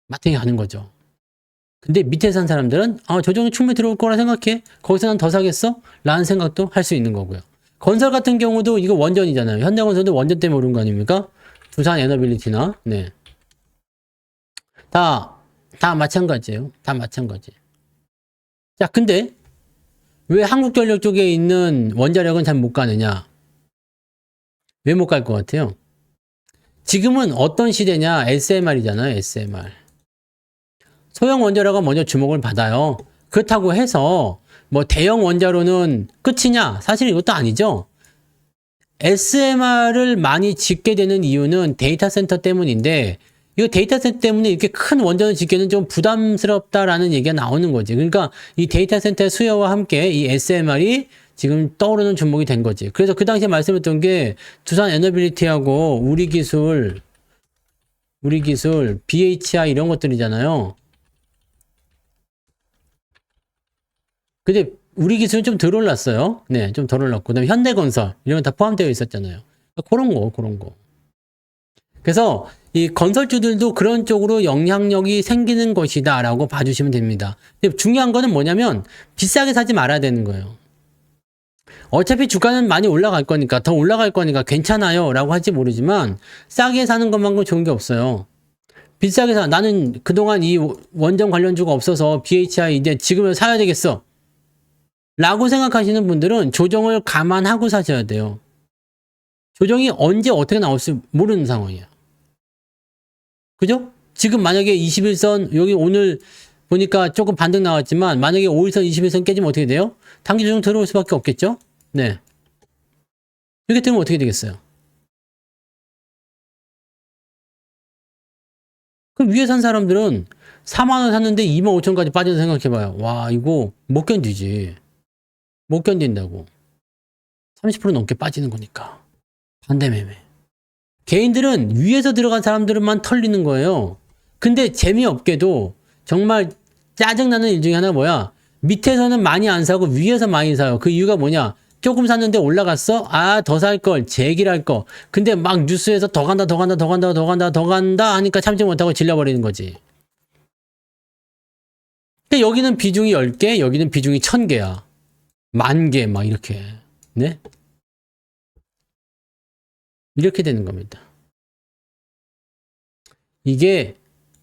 마탱이 가는 거죠. 근데 밑에 산 사람들은 아 조정이 충분히 들어올 거라 생각해. 거기서 난 더 사겠어? 라는 생각도 할 수 있는 거고요. 건설 같은 경우도 이거 원전이잖아요. 현대건설도 원전 때문에 오른 거 아닙니까? 두산 에너빌리티나 네. 다 마찬가지예요. 다 마찬가지. 자, 근데 왜 한국전력 쪽에 있는 원자력은 잘 못 가느냐? 왜 못 갈 것 같아요? 지금은 어떤 시대냐? SMR이잖아요. SMR. 소형 원자력은 먼저 주목을 받아요. 그렇다고 해서 뭐 대형 원자로는 끝이냐? 사실 이것도 아니죠. SMR을 많이 짓게 되는 이유는 데이터 센터 때문인데, 이거 데이터 센터 때문에 이렇게 큰 원전을 짓기는 좀 부담스럽다라는 얘기가 나오는 거지. 그러니까 이 데이터 센터의 수요와 함께 이 SMR이 지금 떠오르는 종목이 된 거지. 그래서 그 당시에 말씀했던 게 두산 에너빌리티하고 우리 기술, BHI 이런 것들이잖아요. 근데 우리 기술은 좀 덜 올랐어요. 네, 좀 덜 올랐고. 그다음에 현대건설 이런 건 다 포함되어 있었잖아요. 그런 거. 그래서 이 건설주들도 그런 쪽으로 영향력이 생기는 것이다라고 봐주시면 됩니다. 근데 중요한 거는 뭐냐면 비싸게 사지 말아야 되는 거예요. 어차피 주가는 많이 올라갈 거니까, 더 올라갈 거니까 괜찮아요 라고 할지 모르지만 싸게 사는 것만큼 좋은 게 없어요. 비싸게 나는 그동안 이 원전 관련주가 없어서 BHI 이제 지금은 사야 되겠어 라고 생각하시는 분들은 조정을 감안하고 사셔야 돼요. 조정이 언제 어떻게 나올지 모르는 상황이야. 그죠? 지금 만약에 21선, 여기 오늘 보니까 조금 반등 나왔지만, 만약에 5일선, 21선 깨지면 어떻게 돼요? 단기 조정 들어올 수밖에 없겠죠? 네. 이렇게 되면 어떻게 되겠어요? 그럼 위에 산 사람들은 4만원 샀는데 2만 5천까지 빠져서 생각해봐요. 와, 이거 못 견디지. 못 견딘다고. 30% 넘게 빠지는 거니까. 반대 매매. 개인들은 위에서 들어간 사람들만 털리는 거예요. 근데 재미없게도 정말 짜증나는 일 중에 하나 뭐야? 밑에서는 많이 안 사고 위에서 많이 사요. 그 이유가 뭐냐? 조금 샀는데 올라갔어? 아, 더 살 걸, 제기할 거. 근데 막 뉴스에서 더 간다 하니까 참지 못하고 질려버리는 거지. 근데 여기는 비중이 10개, 여기는 비중이 1000개야. 10,000개, 막 이렇게. 네? 이렇게 되는 겁니다. 이게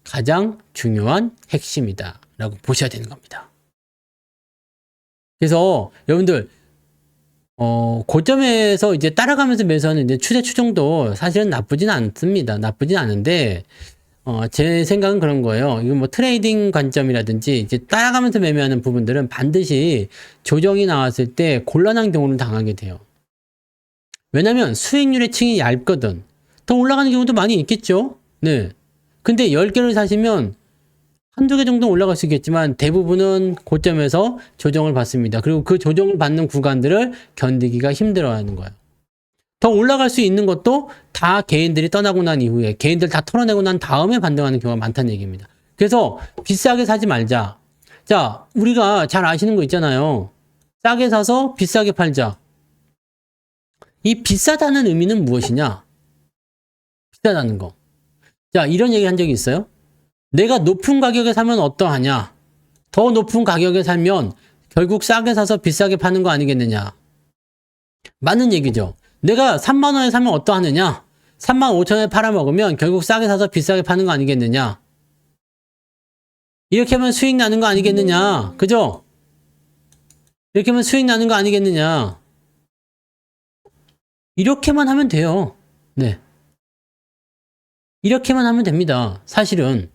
가장 중요한 핵심이다 라고 보셔야 되는 겁니다. 그래서 여러분들 고점에서 이제 따라가면서 매수하는 이제 추세 추정도 사실은 나쁘진 않습니다. 나쁘진 않은데 제 생각은 그런 거예요. 이거 뭐 트레이딩 관점이라든지 이제 따라가면서 매매하는 부분들은 반드시 조정이 나왔을 때 곤란한 경우를 당하게 돼요. 왜냐면 수익률의 층이 얇거든. 더 올라가는 경우도 많이 있겠죠. 네. 근데 10개를 사시면 한두 개 정도 올라갈 수 있겠지만 대부분은 고점에서 조정을 받습니다. 그리고 그 조정을 받는 구간들을 견디기가 힘들어하는 거예요. 더 올라갈 수 있는 것도 다 개인들이 떠나고 난 이후에 개인들 다 털어내고 난 다음에 반등하는 경우가 많다는 얘기입니다. 그래서 비싸게 사지 말자. 자, 우리가 잘 아시는 거 있잖아요. 싸게 사서 비싸게 팔자. 이 비싸다는 의미는 무엇이냐? 비싸다는 거. 자, 이런 얘기 한 적이 있어요. 내가 높은 가격에 사면 어떠하냐? 더 높은 가격에 살면 결국 싸게 사서 비싸게 파는 거 아니겠느냐? 맞는 얘기죠. 내가 3만 원에 사면 어떠하느냐? 3만 5천 원에 팔아먹으면 결국 싸게 사서 비싸게 파는 거 아니겠느냐? 이렇게 하면 수익 나는 거 아니겠느냐? 그죠? 이렇게 하면 수익 나는 거 아니겠느냐? 이렇게만 하면 돼요. 네. 이렇게만 하면 됩니다. 사실은.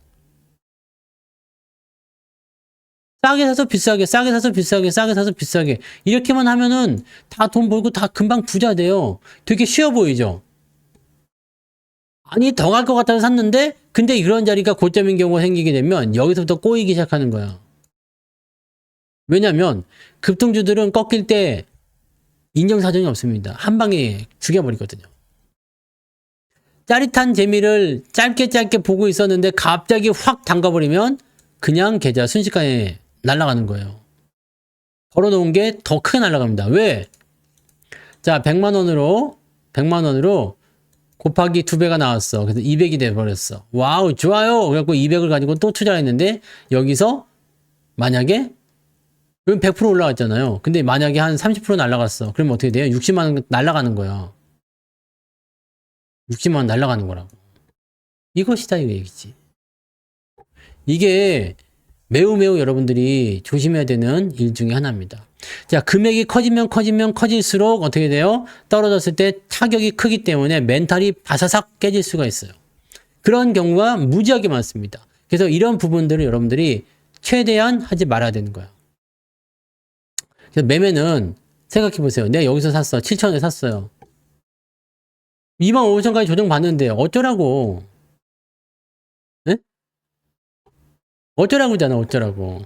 싸게 사서 비싸게, 싸게 사서 비싸게, 싸게 사서 비싸게. 이렇게만 하면은 다 돈 벌고 다 금방 부자 돼요. 되게 쉬워 보이죠? 아니, 더 갈 것 같아서 샀는데, 근데 이런 자리가 고점인 경우가 생기게 되면 여기서부터 꼬이기 시작하는 거야. 왜냐면 급등주들은 꺾일 때 인정사정이 없습니다. 한 방에 죽여버리거든요. 짜릿한 재미를 짧게 보고 있었는데 갑자기 확 담가버리면 그냥 계좌 순식간에 날아가는 거예요. 걸어놓은 게 더 크게 날아갑니다. 왜? 자, 100만 원으로 곱하기 2배가 나왔어. 그래서 200이 돼버렸어. 와우, 좋아요. 그래갖고 200을 가지고 또 투자했는데 여기서 만약에 여기 100% 올라갔잖아요. 근데 만약에 한 30% 날아갔어. 그러면 어떻게 돼요? 60만 원 날아가는 거야. 60만 원 날아가는 거라고. 이것이다 이 얘기지. 이게 매우 여러분들이 조심해야 되는 일 중에 하나입니다. 자, 금액이 커질수록 어떻게 돼요? 떨어졌을 때 타격이 크기 때문에 멘탈이 바사삭 깨질 수가 있어요. 그런 경우가 무지하게 많습니다. 그래서 이런 부분들을 여러분들이 최대한 하지 말아야 되는 거야. 그래서 매매는 생각해 보세요. 내가 여기서 샀어. 7,000원에 샀어요. 25,000원까지 조정받는데 어쩌라고. 네? 어쩌라고잖아, 어쩌라고.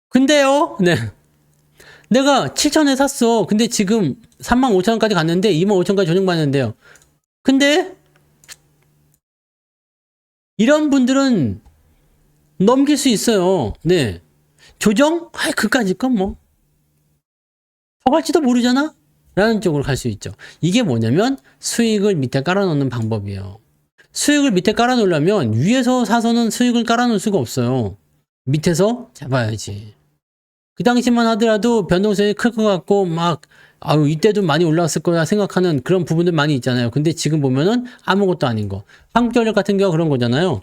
근데요, 네. 내가 7,000원에 샀어. 근데 지금 35,000원까지 갔는데 25,000원까지 조정받는데요. 근데 이런 분들은 넘길 수 있어요. 네. 조정? 아이, 그까짓 건 뭐. 더 갈지도 모르잖아? 라는 쪽으로 갈 수 있죠. 이게 뭐냐면 수익을 밑에 깔아놓는 방법이에요. 수익을 밑에 깔아놓으려면 위에서 사서는 수익을 깔아놓을 수가 없어요. 밑에서 잡아야지. 그 당시만 하더라도 변동성이 클 것 같고 막 아유 이때도 많이 올라왔을 거야 생각하는 그런 부분들 많이 있잖아요. 근데 지금 보면은 아무것도 아닌 거. 한국전력 같은 경우가 그런 거잖아요.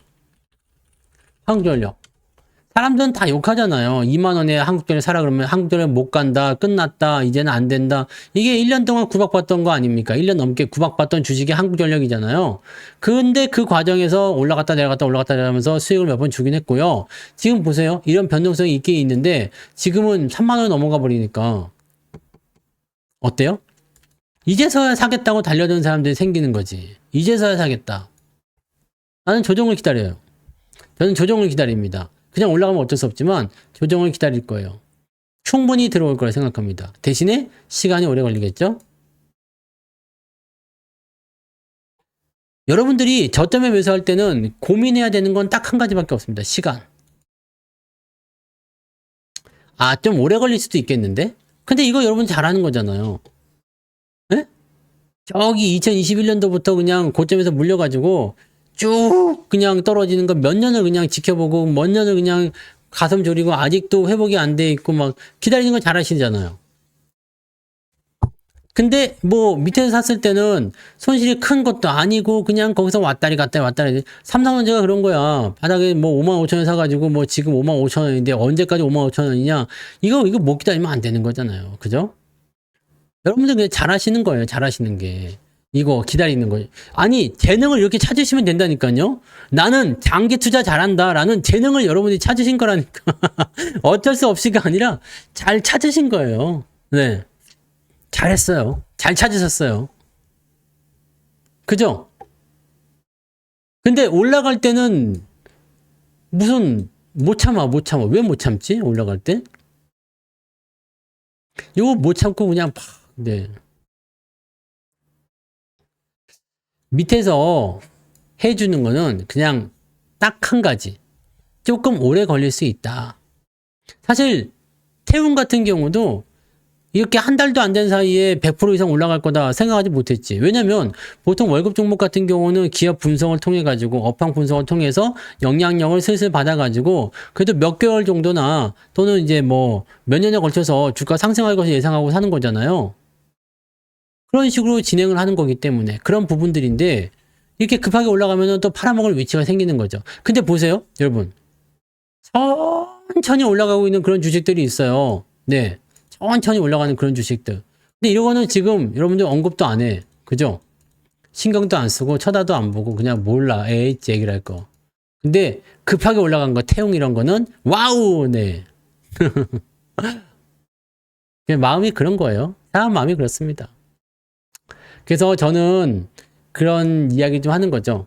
한국전력. 사람들은 다 욕하잖아요. 2만 원에 한국전력 사라 그러면 한국전력 못 간다. 끝났다. 이제는 안 된다. 이게 1년 동안 구박받던 거 아닙니까? 1년 넘게 구박받던 주식이 한국전력이잖아요. 근데 그 과정에서 올라갔다 내려갔다 올라갔다 내려가면서 수익을 몇 번 주긴 했고요. 지금 보세요. 이런 변동성이 있긴 있는데 지금은 3만 원 넘어가 버리니까 어때요? 이제서야 사겠다고 달려드는 사람들이 생기는 거지. 이제서야 사겠다. 나는 조정을 기다려요. 저는 조정을 기다립니다. 그냥 올라가면 어쩔 수 없지만 조정을 기다릴 거예요. 충분히 들어올 거라 생각합니다. 대신에 시간이 오래 걸리겠죠? 여러분들이 저점에 매수할 때는 고민해야 되는 건 딱 한 가지밖에 없습니다. 시간. 아, 좀 오래 걸릴 수도 있겠는데? 근데 이거 여러분 잘하는 거잖아요. 예? 저기 2021년도부터 그냥 고점에서 물려가지고 쭉 그냥 떨어지는 거 몇 년을 그냥 지켜보고 몇 년을 그냥 가슴 졸이고 아직도 회복이 안 돼 있고 막 기다리는 거 잘하시잖아요. 근데 뭐 밑에서 샀을 때는 손실이 큰 것도 아니고 그냥 거기서 왔다리 갔다리 왔다리 삼성전자가 그런 거야. 바닥에 뭐 55,000원 사가지고 뭐 지금 55,000원인데 언제까지 55,000원이냐 이거 못 기다리면 안 되는 거잖아요. 그죠? 여러분들 그냥 잘하시는 거예요. 잘하시는 게. 이거 기다리는 거. 아니, 재능을 이렇게 찾으시면 된다니까요. 나는 장기 투자 잘한다. 라는 재능을 여러분이 찾으신 거라니까. 어쩔 수 없이가 아니라 잘 찾으신 거예요. 네. 잘했어요. 잘 찾으셨어요. 그죠? 근데 올라갈 때는 무슨 못 참아, 못 참아. 왜 못 참지? 올라갈 때? 이거 못 참고 그냥 팍, 네. 밑에서 해주는 거는 그냥 딱 한 가지. 조금 오래 걸릴 수 있다. 사실 태움 같은 경우도 이렇게 한 달도 안 된 사이에 100% 이상 올라갈 거다 생각하지 못했지. 왜냐면 보통 월급 종목 같은 경우는 기업 분석을 통해 가지고 업황 분석을 통해서 영향력을 슬슬 받아 가지고 그래도 몇 개월 정도나 또는 이제 뭐 몇 년에 걸쳐서 주가 상승할 것을 예상하고 사는 거잖아요. 그런 식으로 진행을 하는 거기 때문에 그런 부분들인데 이렇게 급하게 올라가면 또 팔아먹을 위치가 생기는 거죠. 근데 보세요, 여러분. 천천히 올라가고 있는 그런 주식들이 있어요. 네. 천천히 올라가는 그런 주식들. 근데 이런 거는 지금 여러분들 언급도 안 해. 그죠? 신경도 안 쓰고 쳐다도 안 보고 그냥 몰라. 에이, 얘기를 거. 근데 급하게 올라간 거, 태용 이런 거는 와우! 네. 마음이 그런 거예요. 사람 마음이 그렇습니다. 그래서 저는 그런 이야기 좀 하는 거죠.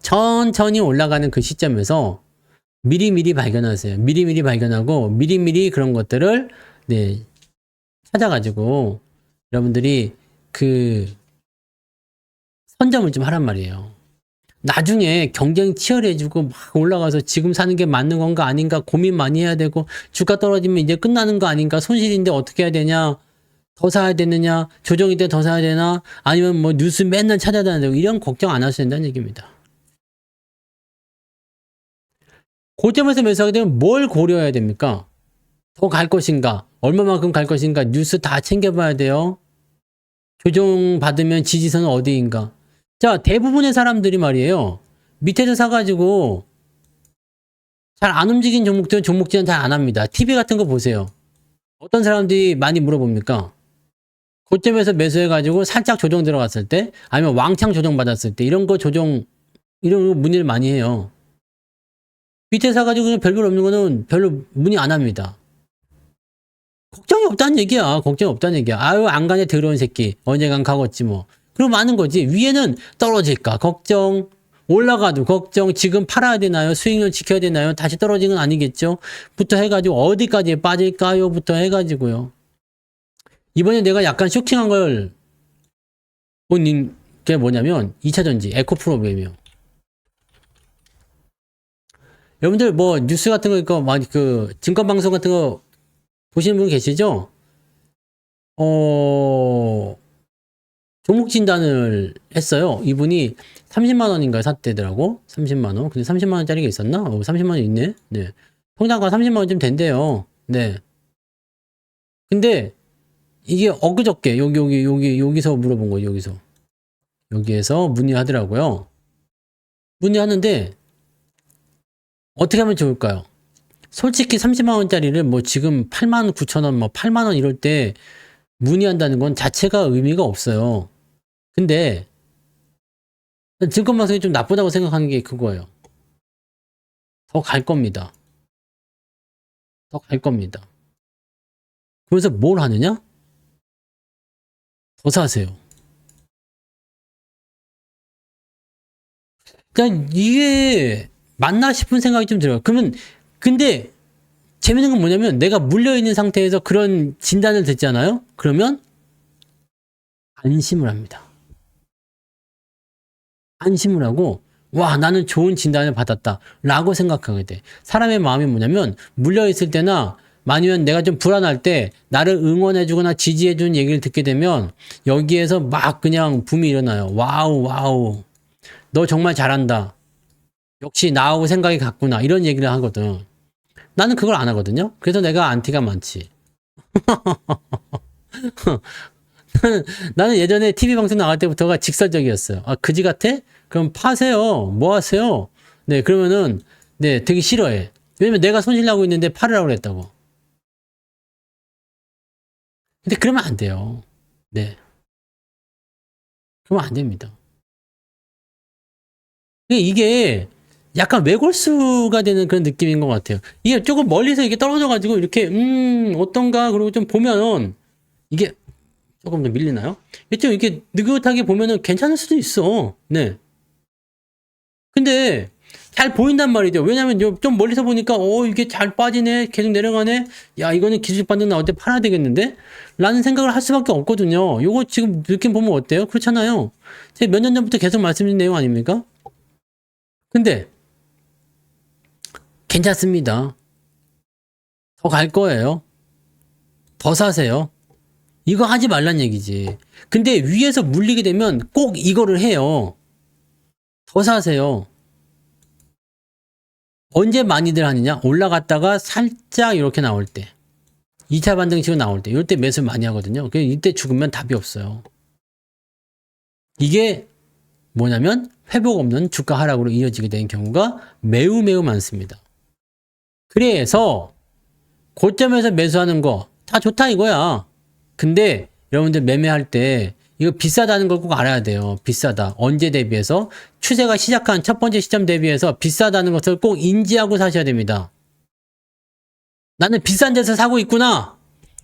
천천히 올라가는 그 시점에서 미리미리 발견하세요. 미리미리 발견하고 미리미리 그런 것들을 네, 찾아가지고 여러분들이 그 선점을 좀 하란 말이에요. 나중에 경쟁 치열해지고 막 올라가서 지금 사는 게 맞는 건가 아닌가 고민 많이 해야 되고 주가 떨어지면 이제 끝나는 거 아닌가 손실인데 어떻게 해야 되냐 더 사야 되느냐 조정이 때 더 사야 되나 아니면 뭐 뉴스 맨날 찾아다니고 이런 걱정 안 하셔야 된다는 얘기입니다. 고점에서 매수하게 되면 뭘 고려해야 됩니까? 더 갈 것인가? 얼마만큼 갈 것인가? 뉴스 다 챙겨봐야 돼요. 조정 받으면 지지선은 어디인가? 자, 대부분의 사람들이 말이에요. 밑에서 사가지고 잘 안 움직인 종목들은 종목 지원 잘 안 합니다. TV 같은 거 보세요. 어떤 사람들이 많이 물어봅니까? 고점에서 매수해가지고 살짝 조정 들어갔을 때, 아니면 왕창 조정 받았을 때, 이런 거 조정, 이런 거 문의를 많이 해요. 밑에 사가지고 그냥 별별 없는 거는 별로 문의 안 합니다. 걱정이 없다는 얘기야. 걱정이 없다는 얘기야. 아유, 안 가네, 더러운 새끼. 언젠간 가겠지, 뭐. 그럼 많은 거지. 위에는 떨어질까? 걱정. 올라가도 걱정. 지금 팔아야 되나요? 수익률 지켜야 되나요? 다시 떨어진 건 아니겠죠? 부터 해가지고 어디까지 빠질까요? 부터 해가지고요. 이번에 내가 약간 쇼킹한 걸 본 게 뭐냐면 2차전지, 에코프로비엠이요. 여러분들 뭐 뉴스 같은 거, 있고, 막 그 증권방송 같은 거 보시는 분 계시죠? 종목 진단을 했어요. 이분이 30만 원인가요? 샀대더라고. 30만 원. 근데 30만 원짜리가 있었나? 30만 원 있네. 네. 평당가 30만 원쯤 된대요. 네. 근데 이게 엊그저께 여기서 물어본 거예요. 여기에서 문의하더라고요. 문의하는데 어떻게 하면 좋을까요? 솔직히 30만 원짜리를 뭐 지금 8만 9천 원, 뭐 8만 원 이럴 때 문의한다는 건 자체가 의미가 없어요. 근데 증권방송이 좀 나쁘다고 생각하는 게 그거예요. 더 갈 겁니다. 더 갈 겁니다. 그래서 뭘 하느냐? 더 사세요. 그냥 이게 맞나 싶은 생각이 좀 들어요. 그러면 근데 재밌는 건 뭐냐면 내가 물려있는 상태에서 그런 진단을 듣잖아요. 그러면 안심을 합니다. 안심을 하고 와, 나는 좋은 진단을 받았다 라고 생각하게 돼. 사람의 마음이 뭐냐면 물려있을 때나 아니면 내가 좀 불안할 때 나를 응원해주거나 지지해주는 얘기를 듣게 되면 여기에서 막 그냥 붐이 일어나요. 와우 너 정말 잘한다. 역시 나하고 생각이 같구나. 이런 얘기를 하거든. 나는 그걸 안 하거든요. 그래서 내가 안티가 많지. 나는 예전에 TV 방송 나갈 때부터가 직설적이었어요. 아, 그지 같아? 그럼 파세요. 뭐 하세요? 네, 그러면은, 네, 되게 싫어해. 왜냐면 내가 손실나고 있는데 팔으라고 그랬다고. 근데 그러면 안 돼요. 네. 그러면 안 됩니다. 이게 약간 외골수가 되는 그런 느낌인 것 같아요. 이게 조금 멀리서 이게 떨어져가지고 이렇게, 어떤가? 그리고 좀 보면은, 이게 조금 더 밀리나요? 좀 이렇게 느긋하게 보면은 괜찮을 수도 있어. 네. 근데 잘 보인단 말이죠. 왜냐면 좀 멀리서 보니까 이게 잘 빠지네. 계속 내려가네. 야, 이거는 기술 반등 나올 때 팔아야 되겠는데? 라는 생각을 할 수밖에 없거든요. 요거 지금 느낌 보면 어때요? 그렇잖아요. 제가 몇 년 전부터 계속 말씀드린 내용 아닙니까? 근데 괜찮습니다. 더 갈 거예요. 더 사세요. 이거 하지 말란 얘기지. 근데 위에서 물리게 되면 꼭 이거를 해요. 더 사세요. 언제 많이들 하느냐? 올라갔다가 살짝 이렇게 나올 때. 2차 반등 치고 나올 때. 이럴 때 매수 많이 하거든요. 이때 죽으면 답이 없어요. 이게 뭐냐면 회복 없는 주가 하락으로 이어지게 되는 경우가 매우 많습니다. 그래서 고점에서 매수하는 거 다 좋다 이거야. 근데 여러분들 매매할 때 이거 비싸다는 걸 꼭 알아야 돼요. 비싸다. 언제 대비해서? 추세가 시작한 첫 번째 시점 대비해서 비싸다는 것을 꼭 인지하고 사셔야 됩니다. 나는 비싼 데서 사고 있구나.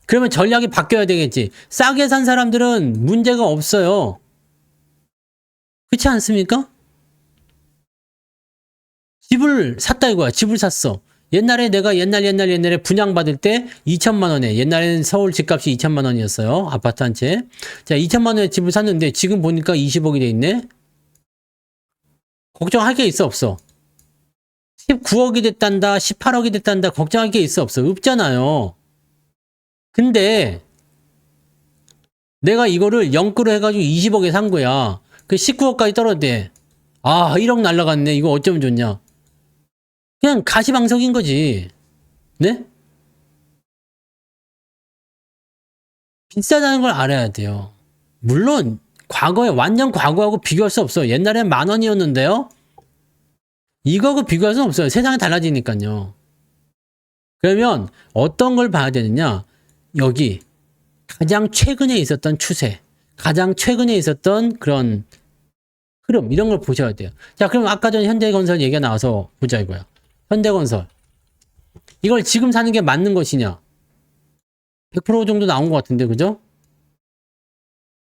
그러면 전략이 바뀌어야 되겠지. 싸게 산 사람들은 문제가 없어요. 그렇지 않습니까? 집을 샀다 이거야. 집을 샀어. 옛날에 내가 옛날에 분양받을 때 2천만 원에, 옛날에는 서울 집값이 2천만 원이었어요. 아파트 한 채. 자, 2천만 원에 집을 샀는데 지금 보니까 20억이 돼 있네. 걱정할 게 있어 없어? 19억이 됐단다, 18억이 됐단다, 걱정할 게 있어 없어? 없잖아요. 근데 내가 이거를 영끌로 해가지고 20억에 산 거야. 그 19억까지 떨어졌대. 아, 1억 날라갔네. 이거 어쩌면 좋냐? 그냥 가시방석인 거지. 네? 비싸다는 걸 알아야 돼요. 물론 과거에 완전 과거하고 비교할 수 없어요. 옛날엔 10,000원이었는데요. 이거하고 비교할 수 없어요. 세상이 달라지니까요. 그러면 어떤 걸 봐야 되느냐? 여기 가장 최근에 있었던 추세, 가장 최근에 있었던 그런 흐름 이런 걸 보셔야 돼요. 자, 그럼 아까 전 현대건설 얘기가 나와서 보자 이거야. 현대건설. 이걸 지금 사는 게 맞는 것이냐? 100% 정도 나온 것 같은데, 그죠?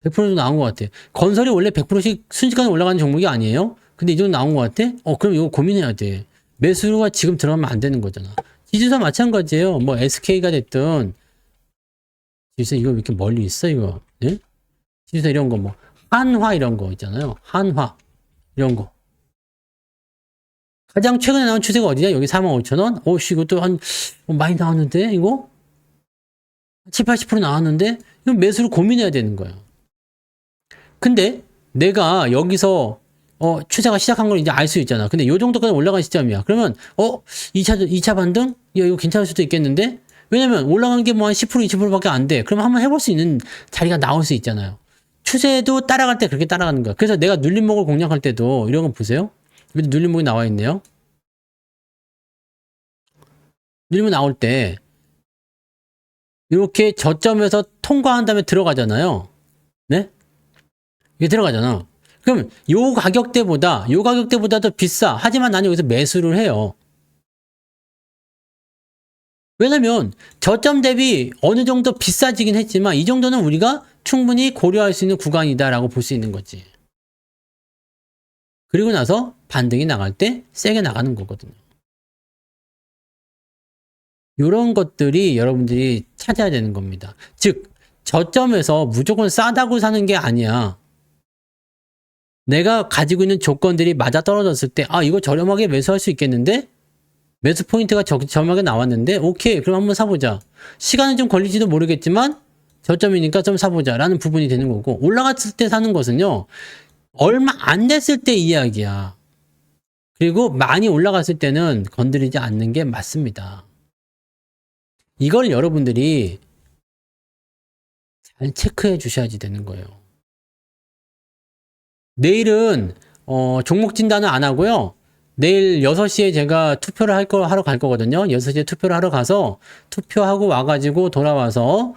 100% 정도 나온 것 같아. 건설이 원래 100%씩 순식간에 올라가는 종목이 아니에요? 근데 이 정도 나온 것 같아? 그럼 이거 고민해야 돼. 매수가 지금 들어가면 안 되는 거잖아. 지주사 마찬가지예요. 뭐 SK가 됐든, 지주사 이거 왜 이렇게 멀리 있어, 이거? 예? 지주사 이런 거 뭐, 한화 이런 거 있잖아요. 한화. 이런 거. 가장 최근에 나온 추세가 어디냐? 여기 45,000원? 씨, 이것도 많이 나왔는데, 이거? 7, 80% 나왔는데, 이거 매수를 고민해야 되는 거예요. 근데 내가 여기서, 추세가 시작한 걸 이제 알 수 있잖아. 근데 요 정도까지 올라간 시점이야. 그러면, 2차 반등? 야, 이거 괜찮을 수도 있겠는데? 왜냐면 올라간 게 뭐 한 10%, 20%밖에 안 돼. 그럼 한번 해볼 수 있는 자리가 나올 수 있잖아요. 추세도 따라갈 때 그렇게 따라가는 거야. 그래서 내가 눌림목을 공략할 때도 이런 거 보세요. 여기 눌림목이 나와 있네요. 눌림목 나올 때 이렇게 저점에서 통과한 다음에 들어가잖아요. 네? 이게 들어가잖아. 그럼 요 가격대보다도 비싸. 하지만 나는 여기서 매수를 해요. 왜냐면 저점 대비 어느 정도 비싸지긴 했지만 이 정도는 우리가 충분히 고려할 수 있는 구간이다라고 볼 수 있는 거지. 그리고 나서 반등이 나갈 때 세게 나가는 거거든요. 이런 것들이 여러분들이 찾아야 되는 겁니다. 즉, 저점에서 무조건 싸다고 사는 게 아니야. 내가 가지고 있는 조건들이 맞아 떨어졌을 때, 이거 저렴하게 매수할 수 있겠는데? 매수 포인트가 저렴하게 나왔는데, 오케이, 그럼 한번 사보자. 시간은 좀 걸릴지도 모르겠지만, 저점이니까 좀 사보자. 라는 부분이 되는 거고, 올라갔을 때 사는 것은요, 얼마 안 됐을 때 이야기야. 그리고 많이 올라갔을 때는 건드리지 않는 게 맞습니다. 이걸 여러분들이 잘 체크해 주셔야지 되는 거예요. 내일은 종목 진단은 안 하고요. 내일 6시에 제가 투표를 하러 갈 거거든요. 6시에 투표를 하러 가서 투표하고 와가지고 돌아와서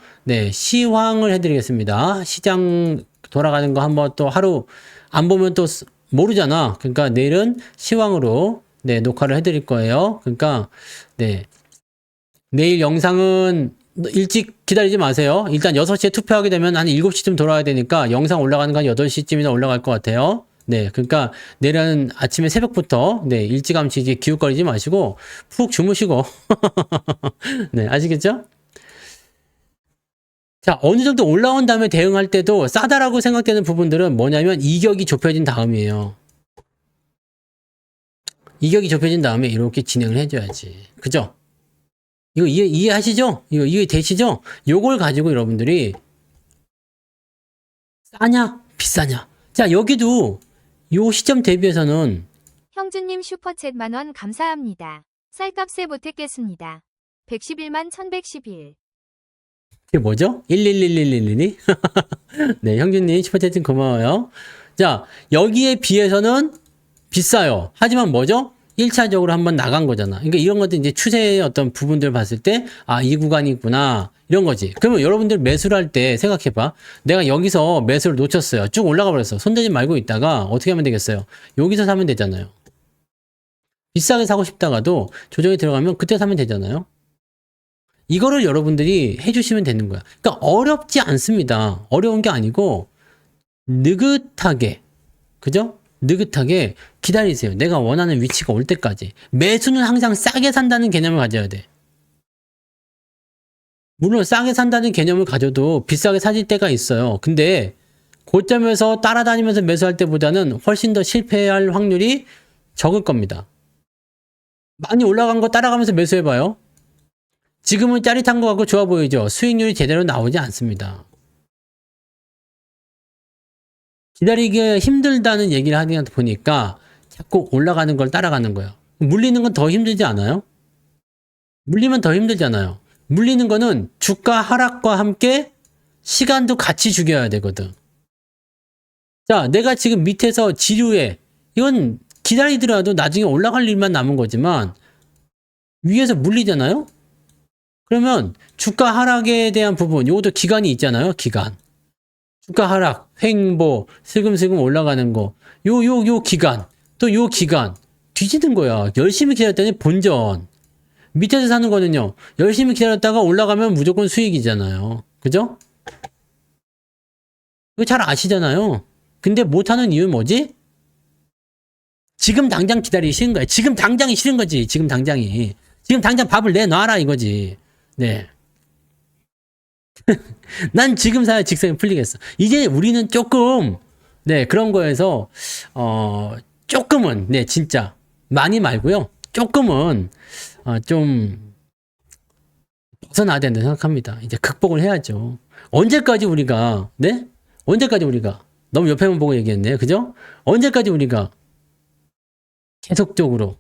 시황을 해드리겠습니다. 시장 돌아가는 거 한번 또 하루 안 보면 또 모르잖아. 그러니까 내일은 시황으로 녹화를 해드릴 거예요. 그러니까 내일 영상은 일찍 기다리지 마세요. 일단 6시에 투표하게 되면 한 7시쯤 돌아와야 되니까 영상 올라가는 건 8시쯤이나 올라갈 것 같아요. 그러니까 내일은 아침에 새벽부터 일찌감치 이제 기웃거리지 마시고 푹 주무시고 아시겠죠? 자, 어느 정도 올라온 다음에 대응할 때도 싸다라고 생각되는 부분들은 뭐냐면 이격이 좁혀진 다음이에요. 이격이 좁혀진 다음에 이렇게 진행을 해줘야지. 그죠? 이거 이해하시죠? 이거 이해되시죠? 요걸 가지고 여러분들이 싸냐? 비싸냐? 자, 여기도 요 시점 대비해서는 형준님 슈퍼챗 만원 감사합니다. 쌀값에 보탰겠습니다. 111만 1111. 이게 뭐죠? 111111이? 네, 형준님 슈퍼챗 고마워요. 자, 여기에 비해서는 비싸요. 하지만 뭐죠? 1차적으로 한번 나간 거잖아. 그러니까 이런 것들 이제 추세의 어떤 부분들을 봤을 때, 이 구간이 있구나. 이런 거지. 그러면 여러분들 매수를 할 때 생각해봐. 내가 여기서 매수를 놓쳤어요. 쭉 올라가 버렸어. 손대지 말고 있다가 어떻게 하면 되겠어요? 여기서 사면 되잖아요. 비싸게 사고 싶다가도 조정이 들어가면 그때 사면 되잖아요. 이거를 여러분들이 해주시면 되는 거야. 그러니까 어렵지 않습니다. 어려운 게 아니고, 느긋하게. 그죠? 느긋하게 기다리세요. 내가 원하는 위치가 올 때까지. 매수는 항상 싸게 산다는 개념을 가져야 돼. 물론 싸게 산다는 개념을 가져도 비싸게 사질 때가 있어요. 근데 고점에서 따라다니면서 매수할 때보다는 훨씬 더 실패할 확률이 적을 겁니다. 많이 올라간 거 따라가면서 매수해봐요. 지금은 짜릿한 거 같고 좋아 보이죠? 수익률이 제대로 나오지 않습니다. 기다리기 힘들다는 얘기를 하는 데 보니까 자꾸 올라가는 걸 따라가는 거예요. 물리는 건 더 힘들지 않아요? 물리면 더 힘들잖아요. 물리는 거는 주가 하락과 함께 시간도 같이 죽여야 되거든. 자, 내가 지금 밑에서 지루해. 이건 기다리더라도 나중에 올라갈 일만 남은 거지만 위에서 물리잖아요? 그러면 주가 하락에 대한 부분, 이것도 기간이 있잖아요. 기간. 주가 하락, 횡보, 슬금슬금 올라가는 거. 요 기간. 또 요 기간. 뒤지는 거야. 열심히 기다렸더니 본전. 밑에서 사는 거는요. 열심히 기다렸다가 올라가면 무조건 수익이잖아요. 그죠? 이거 잘 아시잖아요. 근데 못하는 이유는 뭐지? 지금 당장 기다리기 싫은 거야. 지금 당장이 싫은 거지. 지금 당장이. 지금 당장 밥을 내놔라 이거지. 네. 난 지금 사야 직성이 풀리겠어. 이제 우리는 조금 네 그런 거에서 조금은 네 진짜 많이 말고요. 조금은 좀 벗어나야 된다 생각합니다. 이제 극복을 해야죠. 언제까지 우리가 네? 언제까지 우리가 너무 옆에만 보고 얘기했네요. 그죠? 언제까지 우리가 계속적으로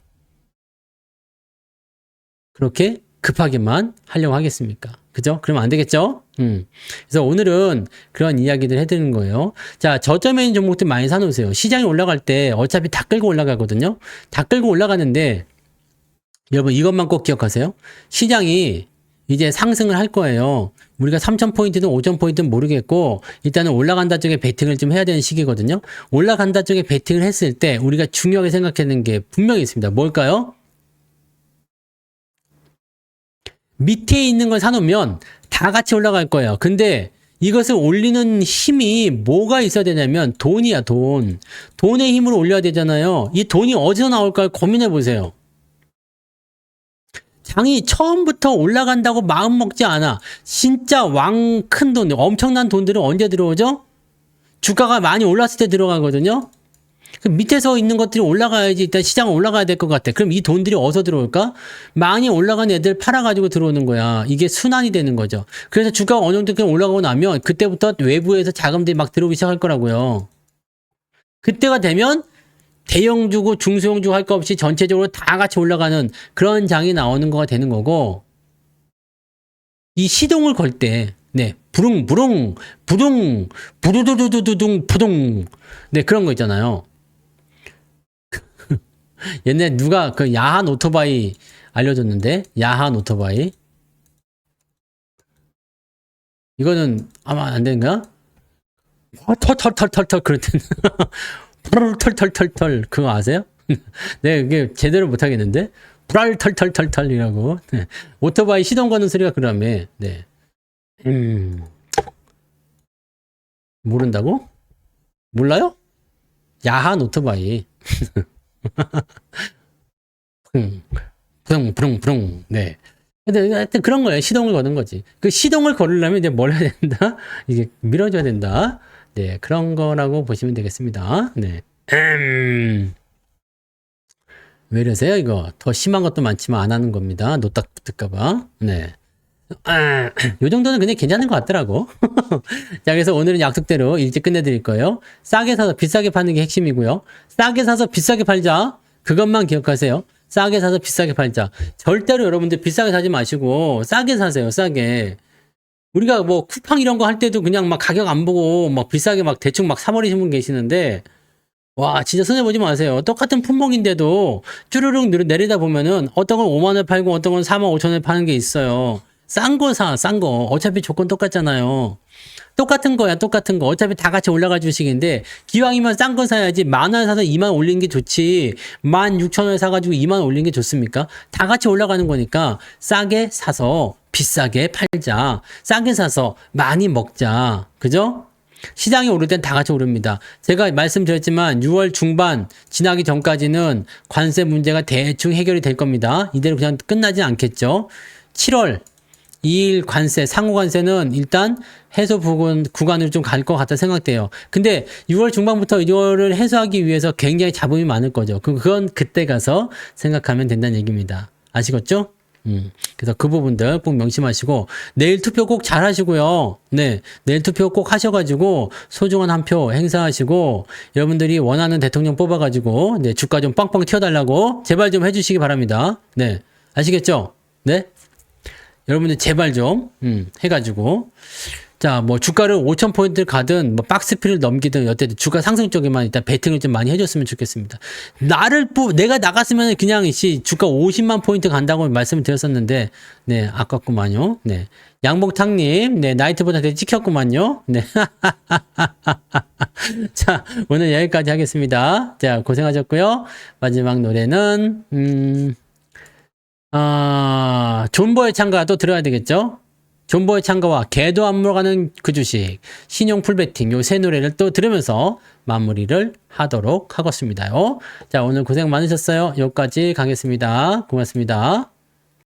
그렇게 급하게만 하려고 하겠습니까? 그죠? 그러면 안 되겠죠? 그래서 오늘은 그런 이야기들 해드리는 거예요. 자, 저점에 있는 종목들 많이 사놓으세요. 시장이 올라갈 때 어차피 다 끌고 올라가거든요. 다 끌고 올라가는데 여러분 이것만 꼭 기억하세요. 시장이 이제 상승을 할 거예요. 우리가 3,000포인트든 5,000포인트든 모르겠고 일단은 올라간다 쪽에 베팅을 좀 해야 되는 시기거든요. 올라간다 쪽에 베팅을 했을 때 우리가 중요하게 생각하는 게 분명히 있습니다. 뭘까요? 밑에 있는 걸 사놓으면 다 같이 올라갈 거예요. 근데 이것을 올리는 힘이 뭐가 있어야 되냐면 돈이야, 돈. 돈의 힘으로 올려야 되잖아요. 이 돈이 어디서 나올까 고민해 보세요. 장이 처음부터 올라간다고 마음 먹지 않아. 진짜 큰 돈, 엄청난 돈들은 언제 들어오죠? 주가가 많이 올랐을 때 들어가거든요. 그럼 밑에서 있는 것들이 올라가야지 일단 시장은 올라가야 될 것 같아. 그럼 이 돈들이 어디서 들어올까? 많이 올라간 애들 팔아가지고 들어오는 거야. 이게 순환이 되는 거죠. 그래서 주가가 어느 정도 올라가고 나면 그때부터 외부에서 자금들이 막 들어오기 시작할 거라고요. 그때가 되면 대형주고 중소형주 할 거 없이 전체적으로 다 같이 올라가는 그런 장이 나오는 거가 되는 거고 이 시동을 걸 때 네, 부릉부릉 부둥 부두두두두둥 부둥 네 그런 거 있잖아요. 옛날에 누가 그 야한 오토바이 알려줬는데 야한 오토바이 이거는 아마 안 되는가? 털털털털털 그럴 때는 털털털털털 그거 아세요? 네 이게 제대로 못하겠는데 털털털털털이라고 네. 오토바이 시동 거는 소리가 그러면 네 모른다고? 몰라요? 야한 오토바이 부릉부릉부릉 네. 근데 하여튼 그런 거예요. 시동을 거는 거지. 그 시동을 걸으려면 이제 뭘 해야 된다? 이게 밀어줘야 된다. 네, 그런 거라고 보시면 되겠습니다. 네. 왜 이러세요, 이거? 더 심한 것도 많지만 안 하는 겁니다. 노딱 붙을까봐. 네. 요 정도는 그냥 괜찮은 것 같더라고. 자, 그래서 오늘은 약속대로 일찍 끝내드릴 거예요. 싸게 사서 비싸게 파는 게 핵심이고요. 싸게 사서 비싸게 팔자. 그것만 기억하세요. 싸게 사서 비싸게 팔자. 절대로 여러분들 비싸게 사지 마시고 싸게 사세요. 싸게. 우리가 뭐 쿠팡 이런 거 할 때도 그냥 막 가격 안 보고 막 비싸게 막 대충 막 사버리시는 분 계시는데 와 진짜 손해보지 마세요. 똑같은 품목인데도 쭈르륵 내리다 보면은 어떤 건 5만 원 팔고 어떤 건 4만 5천 원에 파는 게 있어요. 싼 거 사, 싼 거. 어차피 조건 똑같잖아요. 똑같은 거야, 똑같은 거. 어차피 다 같이 올라갈 주식인데, 기왕이면 싼 거 사야지. 10,000원 사서 20,000원 올리는 게 좋지. 16,000원에 사가지고 20,000원 올리는 게 좋습니까? 다 같이 올라가는 거니까, 싸게 사서 비싸게 팔자. 싸게 사서 많이 먹자. 그죠? 시장이 오를 땐 다 같이 오릅니다. 제가 말씀드렸지만 6월 중반 지나기 전까지는 관세 문제가 대충 해결이 될 겁니다. 이대로 그냥 끝나진 않겠죠. 7월 2일 관세, 상호관세는 일단 해소 구간으로 좀 갈 것 같다 생각돼요. 근데 6월 중반부터 이거를 해소하기 위해서 굉장히 잡음이 많을 거죠. 그건 그때 가서 생각하면 된다는 얘기입니다. 아시겠죠? 그래서 그 부분들 꼭 명심하시고 내일 투표 꼭 잘 하시고요. 네, 내일 투표 꼭 하셔가지고 소중한 한 표 행사하시고 여러분들이 원하는 대통령 뽑아가지고 네, 주가 좀 빵빵 튀어달라고 제발 좀 해주시기 바랍니다. 네, 아시겠죠? 네. 여러분들 제발 좀 해가지고 자 뭐 주가를 5,000포인트를 가든 뭐 박스피를 넘기든 어쨌든 주가 상승 쪽에만 일단 베팅을 좀 많이 해줬으면 좋겠습니다. 내가 나갔으면 그냥 주가 50만 포인트 간다고 말씀을 드렸었는데 네 아깝구만요. 네 양복탕님 네 나이트보다 되게 찍혔구만요. 네 자 오늘 여기까지 하겠습니다. 자 고생하셨고요. 마지막 노래는 존버의 창가도 들어야 되겠죠? 존버의 창가와 개도 안 물어가는 그 주식, 신용 풀베팅 요 세 노래를 또 들으면서 마무리를 하도록 하겠습니다요. 자, 오늘 고생 많으셨어요. 여기까지 가겠습니다. 고맙습니다.